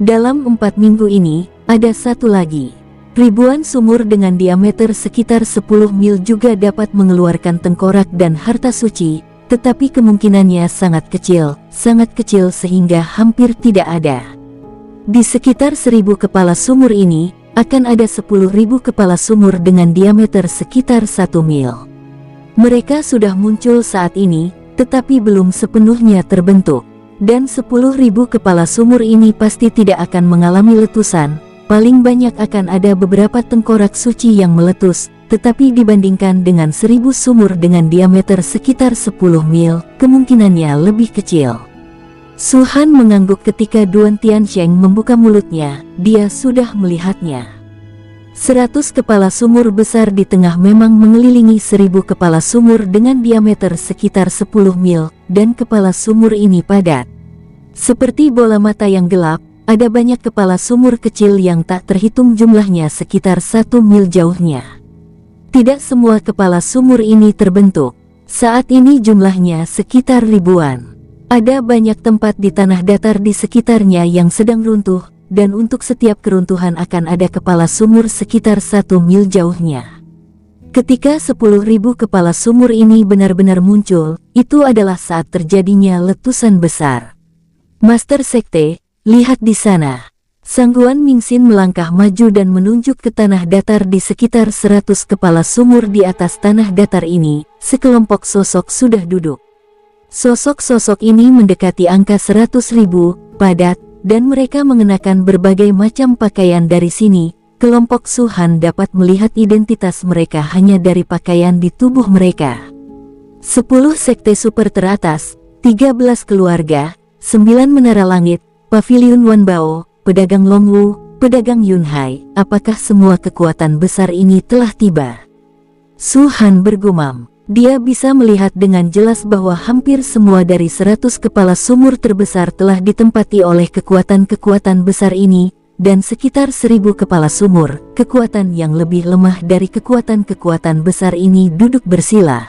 Dalam 4 minggu ini, ada satu lagi. Ribuan sumur dengan diameter sekitar 10 mil juga dapat mengeluarkan tengkorak dan harta suci, tetapi kemungkinannya sangat kecil sehingga hampir tidak ada. Di sekitar 1000 kepala sumur ini, akan ada 10.000 kepala sumur dengan diameter sekitar 1 mil. Mereka sudah muncul saat ini, tetapi belum sepenuhnya terbentuk. Dan 10.000 kepala sumur ini pasti tidak akan mengalami letusan, paling banyak akan ada beberapa tengkorak suci yang meletus, tetapi dibandingkan dengan 1000 sumur dengan diameter sekitar 10 mil, kemungkinannya lebih kecil. Su Han mengangguk ketika Duan Tiansheng membuka mulutnya, dia sudah melihatnya. 100 kepala sumur besar di tengah memang mengelilingi 1000 kepala sumur dengan diameter sekitar 10 mil, dan kepala sumur ini padat. Seperti bola mata yang gelap, ada banyak kepala sumur kecil yang tak terhitung jumlahnya sekitar 1 mil jauhnya. Tidak semua kepala sumur ini terbentuk. Saat ini jumlahnya sekitar ribuan. Ada banyak tempat di tanah datar di sekitarnya yang sedang runtuh, dan untuk setiap keruntuhan akan ada kepala sumur sekitar 1 mil jauhnya. Ketika 10.000 kepala sumur ini benar-benar muncul, itu adalah saat terjadinya letusan besar. Master Sekte, lihat di sana. Sangguan Mingxin melangkah maju dan menunjuk ke tanah datar di sekitar 100 kepala sumur di atas tanah datar ini. Sekelompok sosok sudah duduk. Sosok-sosok ini mendekati angka 100.000, padat, dan mereka mengenakan berbagai macam pakaian. Dari sini, kelompok Su Han dapat melihat identitas mereka hanya dari pakaian di tubuh mereka. 10 sekte super teratas, 13 keluarga, 9 menara langit, pavilion Wanbao, pedagang Longwu, pedagang Yunhai. Apakah semua kekuatan besar ini telah tiba? Su Han bergumam. Dia bisa melihat dengan jelas bahwa hampir semua dari 100 kepala sumur terbesar telah ditempati oleh kekuatan-kekuatan besar ini, dan sekitar 1000 kepala sumur, kekuatan yang lebih lemah dari kekuatan-kekuatan besar ini duduk bersila.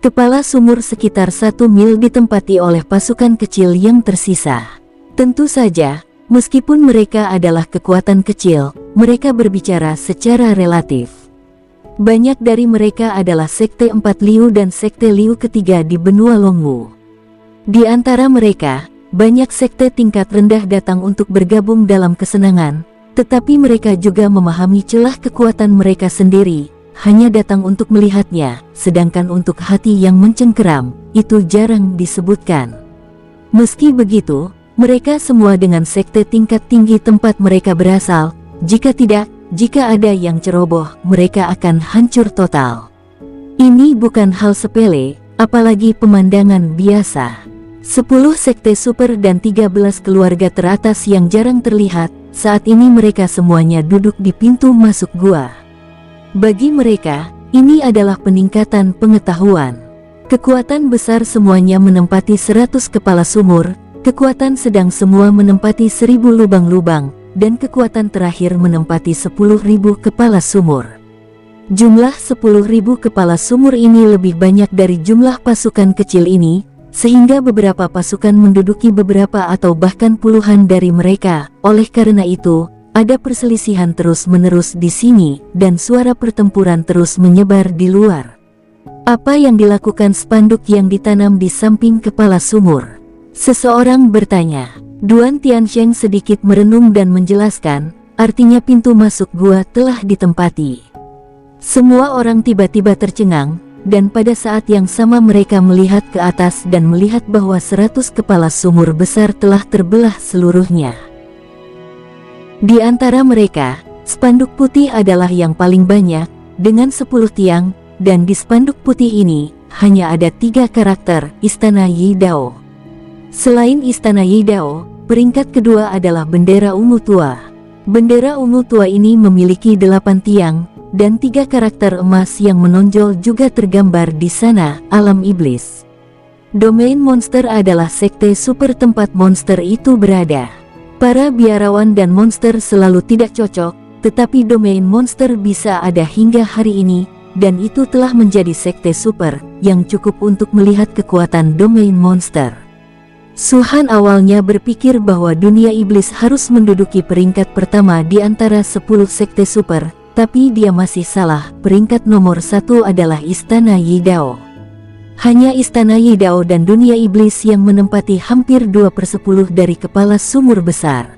Kepala sumur sekitar 1 mil ditempati oleh pasukan kecil yang tersisa. Tentu saja, meskipun mereka adalah kekuatan kecil, mereka berbicara secara relatif. Banyak dari mereka adalah Sekte Empat Liu dan Sekte Liu ketiga di benua Longwu. Di antara mereka, banyak sekte tingkat rendah datang untuk bergabung dalam kesenangan, tetapi mereka juga memahami celah kekuatan mereka sendiri, hanya datang untuk melihatnya, sedangkan untuk hati yang mencengkeram, itu jarang disebutkan. Meski begitu, mereka semua dengan sekte tingkat tinggi tempat mereka berasal, jika ada yang ceroboh, mereka akan hancur total. Ini bukan hal sepele, apalagi pemandangan biasa. 10 sekte super dan 13 keluarga teratas yang jarang terlihat, saat ini mereka semuanya duduk di pintu masuk gua. Bagi mereka, ini adalah peningkatan pengetahuan. Kekuatan besar semuanya menempati 100 kepala sumur, kekuatan sedang semua menempati 1000 lubang-lubang, dan kekuatan terakhir menempati 10.000 kepala sumur. Jumlah 10.000 kepala sumur ini lebih banyak dari jumlah pasukan kecil ini, sehingga beberapa pasukan menduduki beberapa atau bahkan puluhan dari mereka. Oleh karena itu, ada perselisihan terus-menerus di sini, dan suara pertempuran terus menyebar di luar. Apa yang dilakukan spanduk yang ditanam di samping kepala sumur? Seseorang bertanya. Duan Tiansheng sedikit merenung dan menjelaskan, artinya pintu masuk gua telah ditempati. Semua orang tiba-tiba tercengang, dan pada saat yang sama mereka melihat ke atas dan melihat bahwa 100 kepala sumur besar telah terbelah seluruhnya. Di antara mereka, spanduk putih adalah yang paling banyak, dengan 10 tiang, dan di spanduk putih ini, hanya ada 3 karakter, Istana Yi Dao. Selain Istana Yi Dao, peringkat kedua adalah bendera ungu tua. Bendera ungu tua ini memiliki 8 tiang, dan 3 karakter emas yang menonjol juga tergambar di sana, alam iblis. Domain monster adalah sekte super tempat monster itu berada. Para biarawan dan monster selalu tidak cocok, tetapi domain monster bisa ada hingga hari ini, dan itu telah menjadi sekte super, yang cukup untuk melihat kekuatan domain monster. Suhan awalnya berpikir bahwa dunia iblis harus menduduki peringkat pertama di antara 10 sekte super, tapi dia masih salah. Peringkat nomor 1 adalah Istana Yi Dao. Hanya Istana Yi Dao dan dunia iblis yang menempati hampir 2/10 dari kepala sumur besar.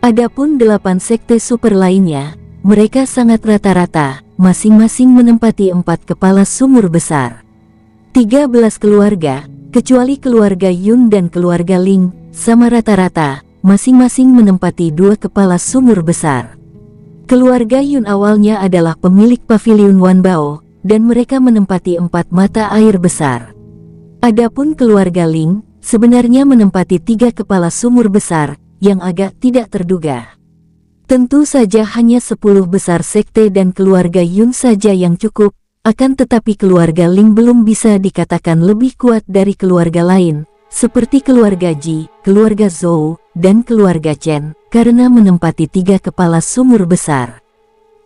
Adapun 8 sekte super lainnya, mereka sangat rata-rata, masing-masing menempati 4 kepala sumur besar. 13 keluarga, kecuali keluarga Yun dan keluarga Ling, sama rata-rata, masing-masing menempati 2 kepala sumur besar. Keluarga Yun awalnya adalah pemilik pavilion Wanbao, dan mereka menempati 4 mata air besar. Adapun keluarga Ling, sebenarnya menempati 3 kepala sumur besar, yang agak tidak terduga. Tentu saja hanya 10 besar sekte dan keluarga Yun saja yang cukup, akan tetapi keluarga Ling belum bisa dikatakan lebih kuat dari keluarga lain, seperti keluarga Ji, keluarga Zhou, dan keluarga Chen, karena menempati 3 kepala sumur besar.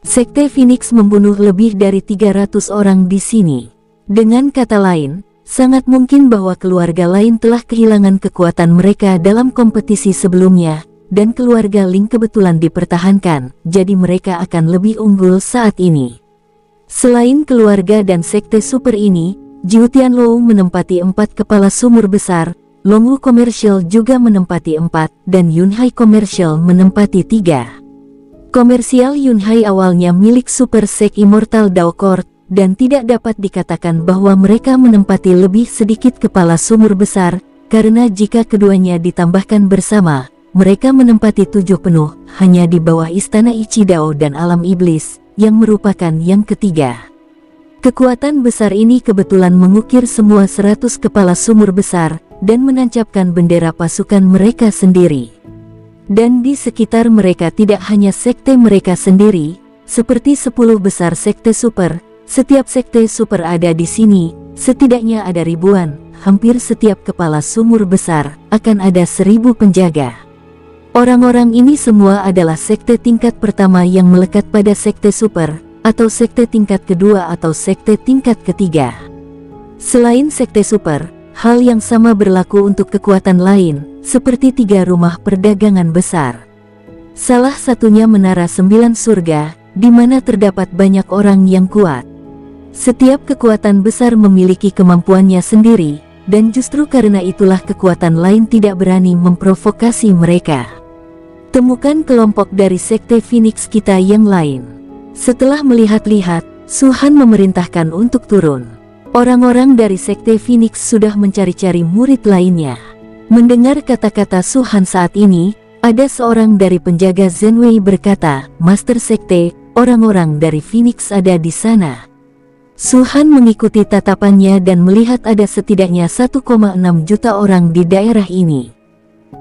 Sekte Phoenix membunuh lebih dari 300 orang di sini. Dengan kata lain, sangat mungkin bahwa keluarga lain telah kehilangan kekuatan mereka dalam kompetisi sebelumnya, dan keluarga Ling kebetulan dipertahankan, jadi mereka akan lebih unggul saat ini. Selain keluarga dan sekte super ini, Jiu Tianlou menempati 4 kepala sumur besar, Longwu Commercial juga menempati 4, dan Yunhai Commercial menempati 3. Komersial Yunhai awalnya milik Super Sek Immortal Dao Court, dan tidak dapat dikatakan bahwa mereka menempati lebih sedikit kepala sumur besar, karena jika keduanya ditambahkan bersama, mereka menempati 7 penuh, hanya di bawah Istana Ichidao dan Alam Iblis, yang merupakan yang ketiga. Kekuatan besar ini kebetulan mengukir semua 100 kepala sumur besar, dan menancapkan bendera pasukan mereka sendiri. Dan di sekitar mereka tidak hanya sekte mereka sendiri, seperti 10 besar sekte super, setiap sekte super ada di sini, setidaknya ada ribuan, hampir setiap kepala sumur besar, akan ada 1000 penjaga. Orang-orang ini semua adalah sekte tingkat pertama yang melekat pada sekte super, atau sekte tingkat kedua atau sekte tingkat ketiga. Selain Sekte Super, hal yang sama berlaku untuk kekuatan lain, seperti 3 rumah perdagangan besar. Salah satunya Menara 9 Surga, di mana terdapat banyak orang yang kuat. Setiap kekuatan besar memiliki kemampuannya sendiri, dan justru karena itulah kekuatan lain tidak berani memprovokasi mereka. Temukan kelompok dari Sekte Phoenix kita yang lain. Setelah melihat-lihat, Su-Han memerintahkan untuk turun. Orang-orang dari Sekte Phoenix sudah mencari-cari murid lainnya. Mendengar kata-kata Su-Han saat ini, ada seorang dari penjaga Zenwei berkata, "Master Sekte, orang-orang dari Phoenix ada di sana." Su-Han mengikuti tatapannya dan melihat ada setidaknya 1,6 juta orang di daerah ini.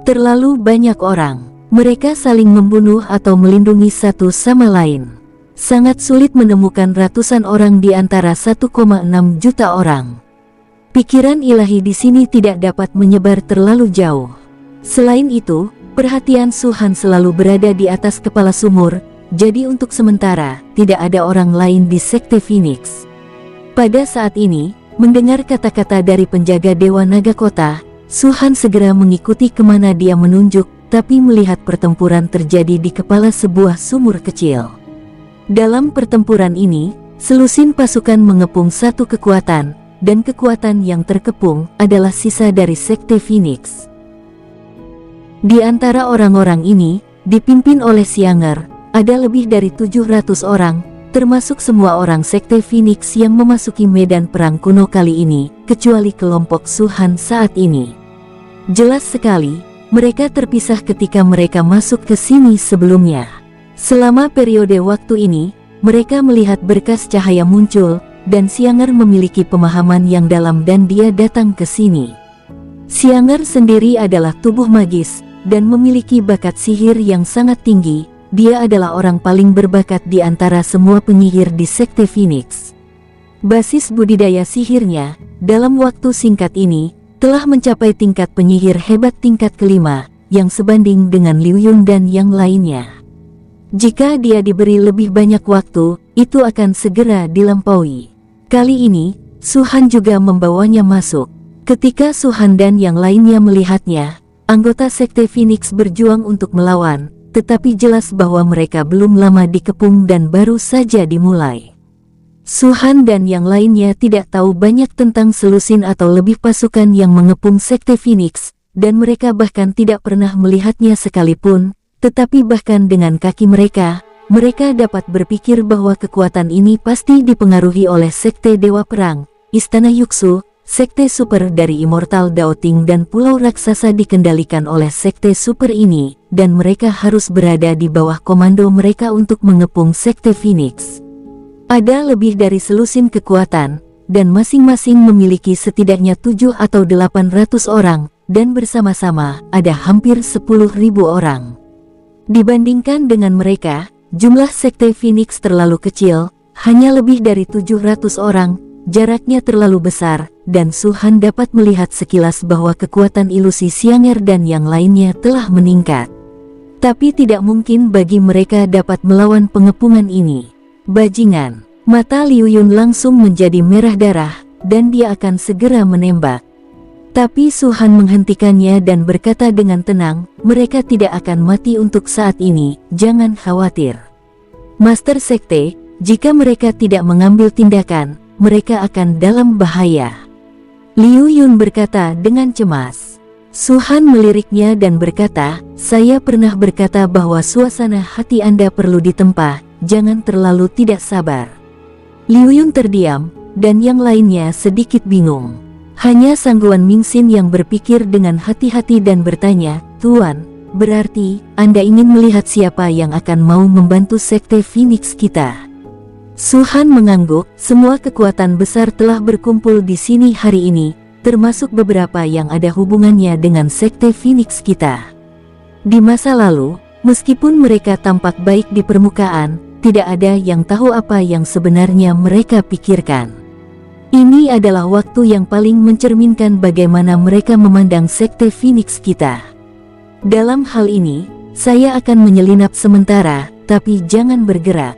Terlalu banyak orang. Mereka saling membunuh atau melindungi satu sama lain. Sangat sulit menemukan ratusan orang di antara 1,6 juta orang. Pikiran ilahi di sini tidak dapat menyebar terlalu jauh. Selain itu, perhatian Su-Han selalu berada di atas kepala sumur, jadi untuk sementara, tidak ada orang lain di Sekte Phoenix. Pada saat ini, mendengar kata-kata dari penjaga Dewa Naga Kota, Su-Han segera mengikuti kemana dia menunjuk, tapi melihat pertempuran terjadi di kepala sebuah sumur kecil. Dalam pertempuran ini, selusin pasukan mengepung satu kekuatan, dan kekuatan yang terkepung adalah sisa dari Sekte Phoenix. Di antara orang-orang ini, dipimpin oleh Xianger, ada lebih dari 700 orang, termasuk semua orang Sekte Phoenix yang memasuki medan perang kuno kali ini, kecuali kelompok Su-Han saat ini. Jelas sekali, mereka terpisah ketika mereka masuk ke sini sebelumnya. Selama periode waktu ini, mereka melihat berkas cahaya muncul, dan Xianger memiliki pemahaman yang dalam dan dia datang ke sini. Xianger sendiri adalah tubuh magis, dan memiliki bakat sihir yang sangat tinggi. Dia adalah orang paling berbakat di antara semua penyihir di Sekte Phoenix. Basis budidaya sihirnya, dalam waktu singkat ini, telah mencapai tingkat penyihir hebat tingkat kelima, yang sebanding dengan Liu Yun dan yang lainnya. Jika dia diberi lebih banyak waktu, itu akan segera dilampaui. Kali ini, Su-Han juga membawanya masuk. Ketika Su-Han dan yang lainnya melihatnya, anggota Sekte Phoenix berjuang untuk melawan, tetapi jelas bahwa mereka belum lama dikepung dan baru saja dimulai. Su-Han dan yang lainnya tidak tahu banyak tentang selusin atau lebih pasukan yang mengepung Sekte Phoenix, dan mereka bahkan tidak pernah melihatnya sekalipun, tetapi bahkan dengan kaki mereka dapat berpikir bahwa kekuatan ini pasti dipengaruhi oleh Sekte Dewa Perang, Istana Yuxu, Sekte Super dari Immortal Daoting dan Pulau Raksasa dikendalikan oleh Sekte Super ini, dan mereka harus berada di bawah komando mereka untuk mengepung Sekte Phoenix. Ada lebih dari selusin kekuatan, dan masing-masing memiliki setidaknya 7 atau 800 orang, dan bersama-sama ada hampir 10.000 orang. Dibandingkan dengan mereka, jumlah Sekte Phoenix terlalu kecil, hanya lebih dari 700 orang, jaraknya terlalu besar, dan Su-Han dapat melihat sekilas bahwa kekuatan ilusi Xianger dan yang lainnya telah meningkat. Tapi tidak mungkin bagi mereka dapat melawan pengepungan ini. Bajingan, mata Liu Yun langsung menjadi merah darah, dan dia akan segera menembak. Tapi Su-Han menghentikannya dan berkata dengan tenang, mereka tidak akan mati untuk saat ini, jangan khawatir. Master Sekte, jika mereka tidak mengambil tindakan, mereka akan dalam bahaya. Liu Yun berkata dengan cemas. Su-Han meliriknya dan berkata, saya pernah berkata bahwa suasana hati Anda perlu ditempa, jangan terlalu tidak sabar. Liu Yun terdiam, dan yang lainnya sedikit bingung. Hanya Sang Guan Mingxin yang berpikir dengan hati-hati dan bertanya, Tuan, berarti Anda ingin melihat siapa yang akan mau membantu Sekte Phoenix kita? Su-Han mengangguk, semua kekuatan besar telah berkumpul di sini hari ini, termasuk beberapa yang ada hubungannya dengan Sekte Phoenix kita. Di masa lalu, meskipun mereka tampak baik di permukaan, tidak ada yang tahu apa yang sebenarnya mereka pikirkan. Ini adalah waktu yang paling mencerminkan bagaimana mereka memandang Sekte Phoenix kita. Dalam hal ini, saya akan menyelinap sementara, tapi jangan bergerak.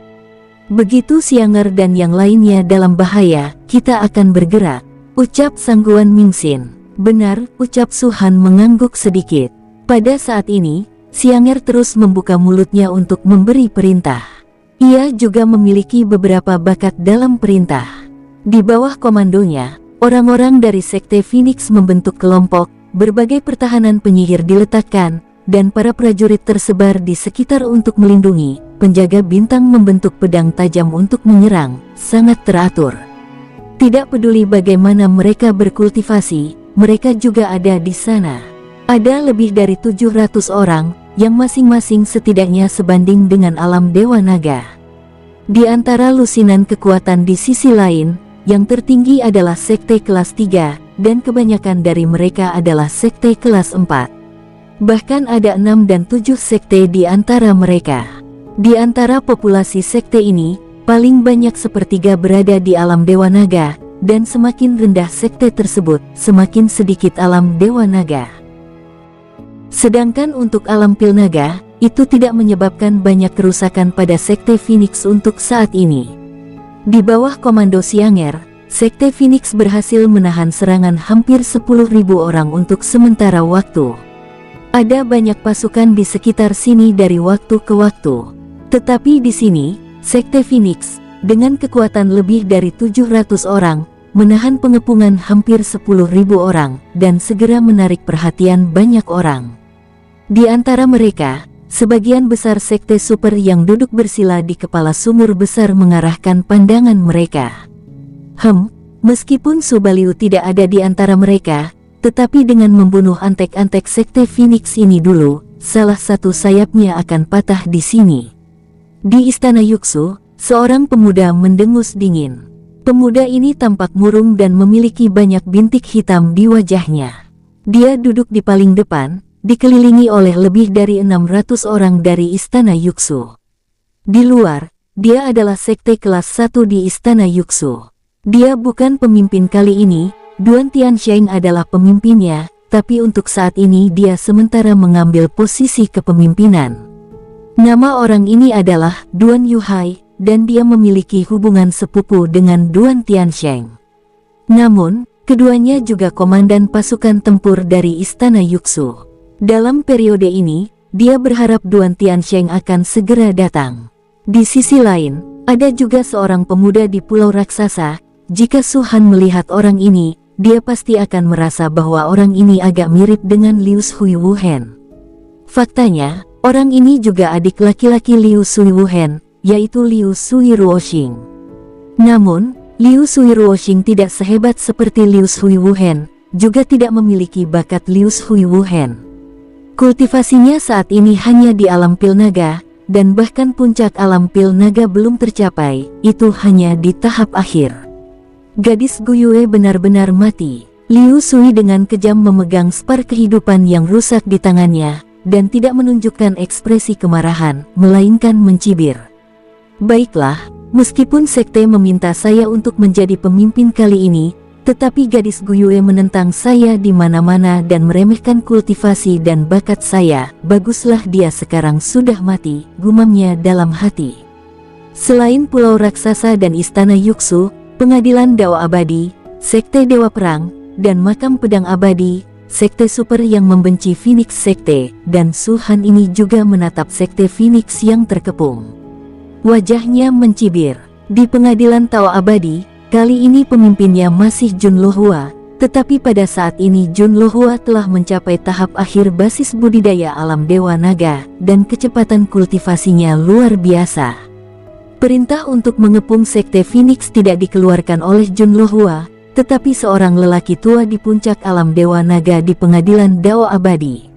Begitu Xianger dan yang lainnya dalam bahaya, kita akan bergerak. Ucap Sangguan Mingxin. Benar, ucap Su-han mengangguk sedikit. Pada saat ini, Xianger terus membuka mulutnya untuk memberi perintah. Ia juga memiliki beberapa bakat dalam perintah. Di bawah komandonya, orang-orang dari Sekte Phoenix membentuk kelompok, berbagai pertahanan penyihir diletakkan, dan para prajurit tersebar di sekitar untuk melindungi. Penjaga bintang membentuk pedang tajam untuk menyerang, sangat teratur. Tidak peduli bagaimana mereka berkultivasi, mereka juga ada di sana. Ada lebih dari 700 orang, yang masing-masing setidaknya sebanding dengan alam Dewa Naga. Di antara lusinan kekuatan di sisi lain, yang tertinggi adalah sekte kelas 3, dan kebanyakan dari mereka adalah sekte kelas 4. Bahkan ada 6 dan 7 sekte di antara mereka. Di antara populasi sekte ini, paling banyak sepertiga berada di alam Dewa Naga, dan semakin rendah sekte tersebut, semakin sedikit alam Dewa Naga. Sedangkan untuk alam Pil Naga, itu tidak menyebabkan banyak kerusakan pada Sekte Phoenix untuk saat ini. Di bawah komando Xianger, Sekte Phoenix berhasil menahan serangan hampir 10.000 orang untuk sementara waktu. Ada banyak pasukan di sekitar sini dari waktu ke waktu. Tetapi di sini, Sekte Phoenix, dengan kekuatan lebih dari 700 orang, menahan pengepungan hampir 10.000 orang, dan segera menarik perhatian banyak orang. Di antara mereka, sebagian besar sekte super yang duduk bersila di kepala sumur besar mengarahkan pandangan mereka. Meskipun Subaliu tidak ada di antara mereka, tetapi dengan membunuh antek-antek Sekte Phoenix ini dulu, salah satu sayapnya akan patah di sini. Di Istana Yuxu, seorang pemuda mendengus dingin. Pemuda ini tampak murung dan memiliki banyak bintik hitam di wajahnya. Dia duduk di paling depan, dikelilingi oleh lebih dari 600 orang dari Istana Yuxu. Di luar, dia adalah sekte kelas 1 di Istana Yuxu. Dia bukan pemimpin kali ini, Duan Tiansheng adalah pemimpinnya, tapi untuk saat ini dia sementara mengambil posisi kepemimpinan. Nama orang ini adalah Duan Yuhai, dan dia memiliki hubungan sepupu dengan Duan Tiansheng. Namun, keduanya juga komandan pasukan tempur dari Istana Yuxu. Dalam periode ini, dia berharap Duan Tiansheng akan segera datang. Di sisi lain, ada juga seorang pemuda di Pulau Raksasa. Jika Su-han melihat orang ini, dia pasti akan merasa bahwa orang ini agak mirip dengan Liu Sui Wuhen. Faktanya, orang ini juga adik laki-laki Liu Sui Wuhen, yaitu Liu Sui Ruoxing. Namun, Liu Sui Ruoxing tidak sehebat seperti Liu Sui Wuhen, juga tidak memiliki bakat Liu Sui Wuhen. Kultivasinya saat ini hanya di alam Pil Naga, dan bahkan puncak alam Pil Naga belum tercapai, itu hanya di tahap akhir. Gadis Guyue benar-benar mati. Liu Sui dengan kejam memegang spar kehidupan yang rusak di tangannya, dan tidak menunjukkan ekspresi kemarahan, melainkan mencibir. Baiklah, meskipun sekte meminta saya untuk menjadi pemimpin kali ini, tetapi gadis Guyue menentang saya di mana-mana dan meremehkan kultivasi dan bakat saya. Baguslah dia sekarang sudah mati, gumamnya dalam hati. Selain Pulau Raksasa dan Istana Yuxu, Pengadilan Dao Abadi, Sekte Dewa Perang, dan Makam Pedang Abadi, sekte super yang membenci Phoenix Sekte, dan Su-han ini juga menatap Sekte Phoenix yang terkepung. Wajahnya mencibir. Di Pengadilan Dao Abadi, kali ini pemimpinnya masih Jun Lohua, tetapi pada saat ini Jun Lohua telah mencapai tahap akhir basis budidaya alam Dewa Naga, dan kecepatan kultivasinya luar biasa. Perintah untuk mengepung Sekte Phoenix tidak dikeluarkan oleh Jun Lohua, tetapi seorang lelaki tua di puncak alam Dewa Naga di Pengadilan Dao Abadi.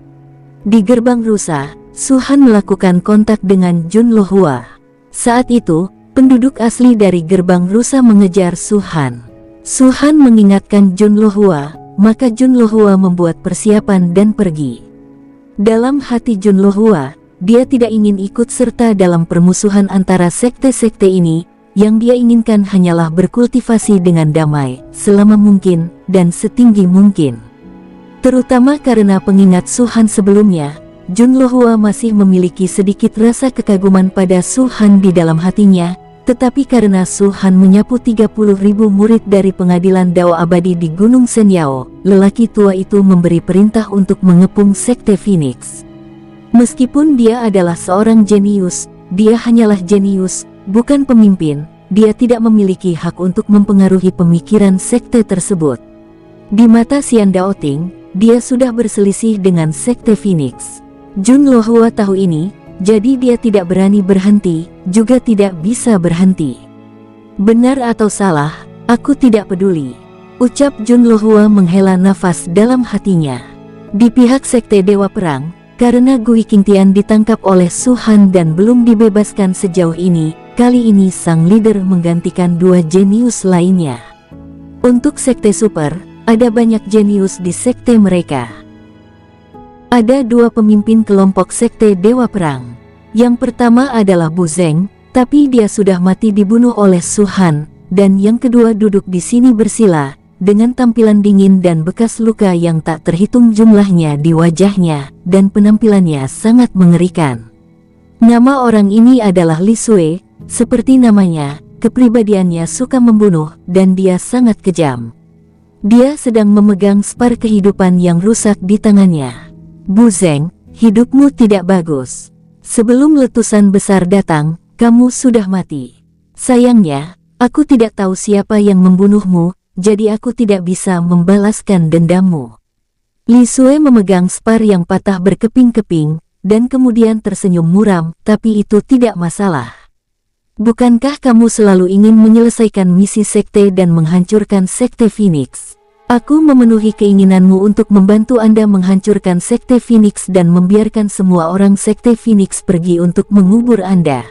Di gerbang rusa, Su-han melakukan kontak dengan Jun Lohua. Saat itu, penduduk asli dari gerbang rusa mengejar Su-han. Su-han mengingatkan Jun Lohua, maka Jun Lohua membuat persiapan dan pergi. Dalam hati Jun Lohua, dia tidak ingin ikut serta dalam permusuhan antara sekte-sekte ini, yang dia inginkan hanyalah berkultivasi dengan damai, selama mungkin, dan setinggi mungkin. Terutama karena pengingat Su-han sebelumnya, Jun Lohua masih memiliki sedikit rasa kekaguman pada Su-han di dalam hatinya, Tetapi karena Su Han menyapu 30.000 murid dari pengadilan Dao abadi di Gunung Senyao, lelaki tua itu memberi perintah untuk mengepung Sekte Phoenix. Meskipun dia adalah seorang jenius, dia hanyalah jenius, bukan pemimpin. Dia tidak memiliki hak untuk mempengaruhi pemikiran sekte tersebut. Di mata Xian Daoting, dia sudah berselisih dengan Sekte Phoenix. Jun Lohua tahu ini, jadi dia tidak berani berhenti, juga tidak bisa berhenti. Benar atau salah, aku tidak peduli, ucap Jun Lohua menghela nafas dalam hatinya. Di pihak Sekte Dewa Perang, karena Gui Qingtian ditangkap oleh Su Han dan belum dibebaskan sejauh ini, kali ini sang leader menggantikan dua jenius lainnya. Untuk Sekte Super, ada banyak jenius di sekte mereka. Ada dua pemimpin kelompok Sekte Dewa Perang. Yang pertama adalah Bu Zeng, tapi dia sudah mati dibunuh oleh Su Han, dan yang kedua duduk di sini bersila, dengan tampilan dingin dan bekas luka yang tak terhitung jumlahnya di wajahnya, dan penampilannya sangat mengerikan. Nama orang ini adalah Li Sui, seperti namanya, kepribadiannya suka membunuh, dan dia sangat kejam. Dia sedang memegang spar kehidupan yang rusak di tangannya. Bu Zeng, hidupmu tidak bagus. Sebelum letusan besar datang, kamu sudah mati. Sayangnya, aku tidak tahu siapa yang membunuhmu, jadi aku tidak bisa membalaskan dendammu. Li Sui memegang spar yang patah berkeping-keping, dan kemudian tersenyum muram, tapi itu tidak masalah. Bukankah kamu selalu ingin menyelesaikan misi sekte dan menghancurkan Sekte Phoenix? Aku memenuhi keinginanmu untuk membantu Anda menghancurkan Sekte Phoenix dan membiarkan semua orang Sekte Phoenix pergi untuk mengubur Anda.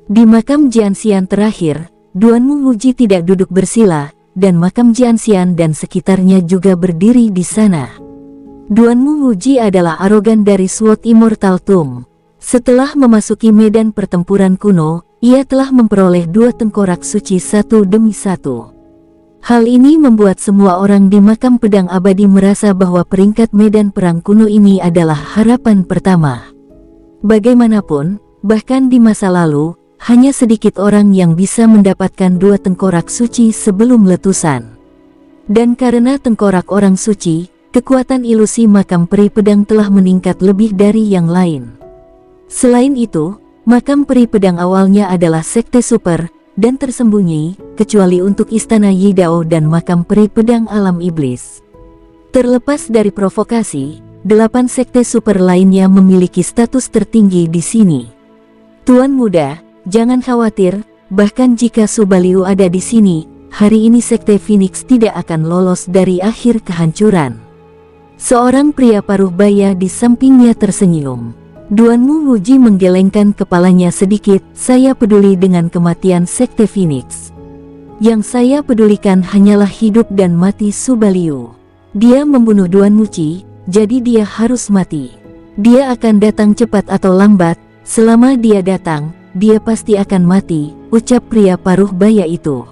Di makam Jianxian terakhir, Duanmu Wuji tidak duduk bersila, dan makam Jianxian dan sekitarnya juga berdiri di sana. Duanmu Wuji adalah arogan dari Sword Immortal Tomb. Setelah memasuki medan pertempuran kuno, ia telah memperoleh 2 tengkorak suci satu demi satu. Hal ini membuat semua orang di makam pedang abadi merasa bahwa peringkat medan perang kuno ini adalah harapan pertama. Bagaimanapun, bahkan di masa lalu, hanya sedikit orang yang bisa mendapatkan 2 tengkorak suci sebelum letusan. Dan karena tengkorak orang suci, kekuatan ilusi makam peri pedang telah meningkat lebih dari yang lain. Selain itu, makam peri pedang awalnya adalah sekte super, dan tersembunyi, kecuali untuk istana Yidao dan makam peri pedang alam iblis. Terlepas dari provokasi, 8 sekte super lainnya memiliki status tertinggi di sini. Tuan muda, jangan khawatir, bahkan jika Subaliu ada di sini, hari ini Sekte Phoenix tidak akan lolos dari akhir kehancuran. Seorang pria paruh baya di sampingnya tersenyum. Duanmu Wuji menggelengkan kepalanya sedikit, saya peduli dengan kematian Sekte Phoenix. Yang saya pedulikan hanyalah hidup dan mati Subaliu. Dia membunuh Duan Muci, jadi dia harus mati. Dia akan datang cepat atau lambat, selama dia datang, dia pasti akan mati, ucap pria paruh baya itu.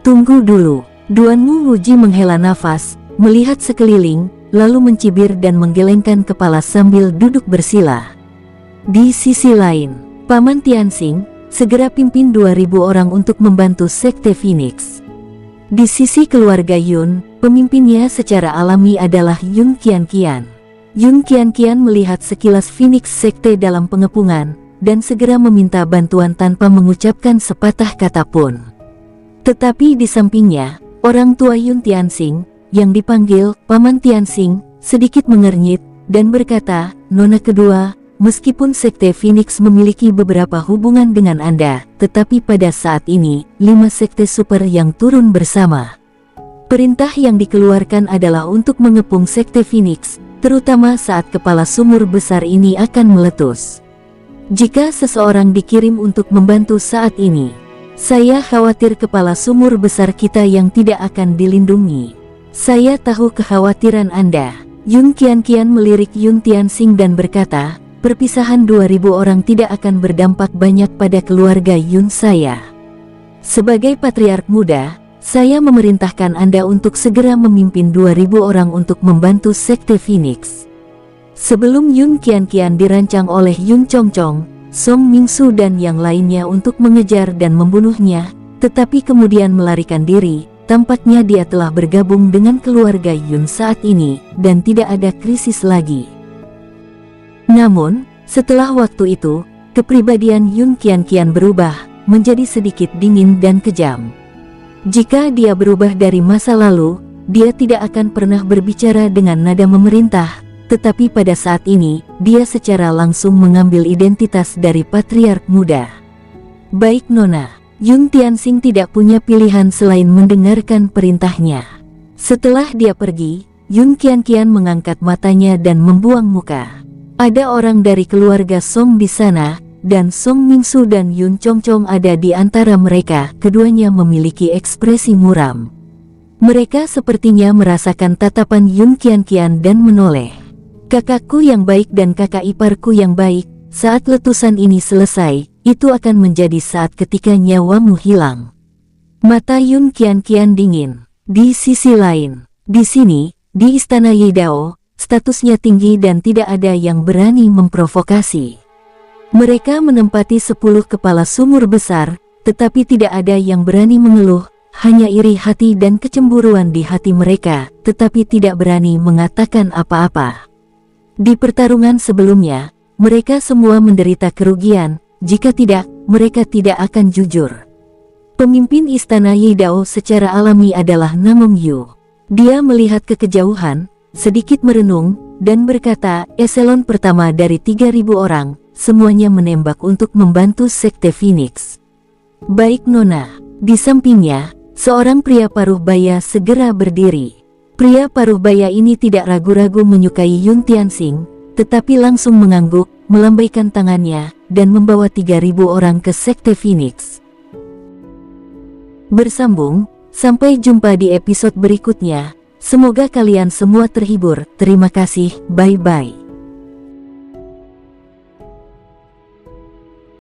Tunggu dulu, Duanmu Wuji menghela nafas, melihat sekeliling, lalu mencibir dan menggelengkan kepala sambil duduk bersila. Di sisi lain, Paman Tianxing segera pimpin 2.000 orang untuk membantu Sekte Phoenix. Di sisi keluarga Yun, pemimpinnya secara alami adalah Yun Qianqian. Yun Qianqian melihat sekilas Phoenix Sekte dalam pengepungan, dan segera meminta bantuan tanpa mengucapkan sepatah kata pun. Tetapi di sampingnya, orang tua Yun Tianxing, yang dipanggil Paman Tianxing, sedikit mengernyit, dan berkata, Nona kedua, meskipun Sekte Phoenix memiliki beberapa hubungan dengan Anda, tetapi pada saat ini, 5 sekte super yang turun bersama. Perintah yang dikeluarkan adalah untuk mengepung Sekte Phoenix, terutama saat kepala sumur besar ini akan meletus. Jika seseorang dikirim untuk membantu saat ini, saya khawatir kepala sumur besar kita yang tidak akan dilindungi. Saya tahu kekhawatiran Anda. Yun Qianqian melirik Yun Tianxing dan berkata, perpisahan 2.000 orang tidak akan berdampak banyak pada keluarga Yun saya. Sebagai patriark muda, saya memerintahkan Anda untuk segera memimpin 2.000 orang untuk membantu Sekte Phoenix. Sebelum Yun Qianqian dirancang oleh Yun Chongchong, Song Mingsu dan yang lainnya untuk mengejar dan membunuhnya, tetapi kemudian melarikan diri. Tampaknya dia telah bergabung dengan keluarga Yun saat ini, dan tidak ada krisis lagi. Namun, setelah waktu itu, kepribadian Yun kian-kian berubah, menjadi sedikit dingin dan kejam. Jika dia berubah dari masa lalu, dia tidak akan pernah berbicara dengan nada memerintah, tetapi pada saat ini, dia secara langsung mengambil identitas dari patriark muda. Baik Nona, Yun Tianxing tidak punya pilihan selain mendengarkan perintahnya. Setelah dia pergi, Yun kian-kian mengangkat matanya dan membuang muka. Ada orang dari keluarga Song di sana, dan Song Mingsu dan Yun Chongchong ada di antara mereka. Keduanya memiliki ekspresi muram. Mereka sepertinya merasakan tatapan Yun kian-kian dan menoleh. Kakakku yang baik dan kakak iparku yang baik, saat letusan ini selesai, itu akan menjadi saat ketika nyawamu hilang. Mata Yun kian-kian dingin. Di sisi lain, di sini, di istana Yidao, statusnya tinggi dan tidak ada yang berani memprovokasi. Mereka menempati 10 kepala sumur besar, tetapi tidak ada yang berani mengeluh, hanya iri hati dan kecemburuan di hati mereka, tetapi tidak berani mengatakan apa-apa. Di pertarungan sebelumnya, mereka semua menderita kerugian. Jika tidak, mereka tidak akan jujur. Pemimpin istana Yidao secara alami adalah Namong Yu. Dia melihat ke kejauhan, sedikit merenung, dan berkata, eselon pertama dari 3.000 orang, semuanya menembak untuk membantu Sekte Phoenix. Baik Nona. Di sampingnya, seorang pria paruh baya segera berdiri. Pria paruh baya ini tidak ragu-ragu menyukai Yun Tianxing, tetapi langsung mengangguk, melambaikan tangannya, dan membawa 3.000 orang ke Sekte Phoenix. Bersambung, sampai jumpa di episode berikutnya. Semoga kalian semua terhibur. Terima kasih, bye-bye.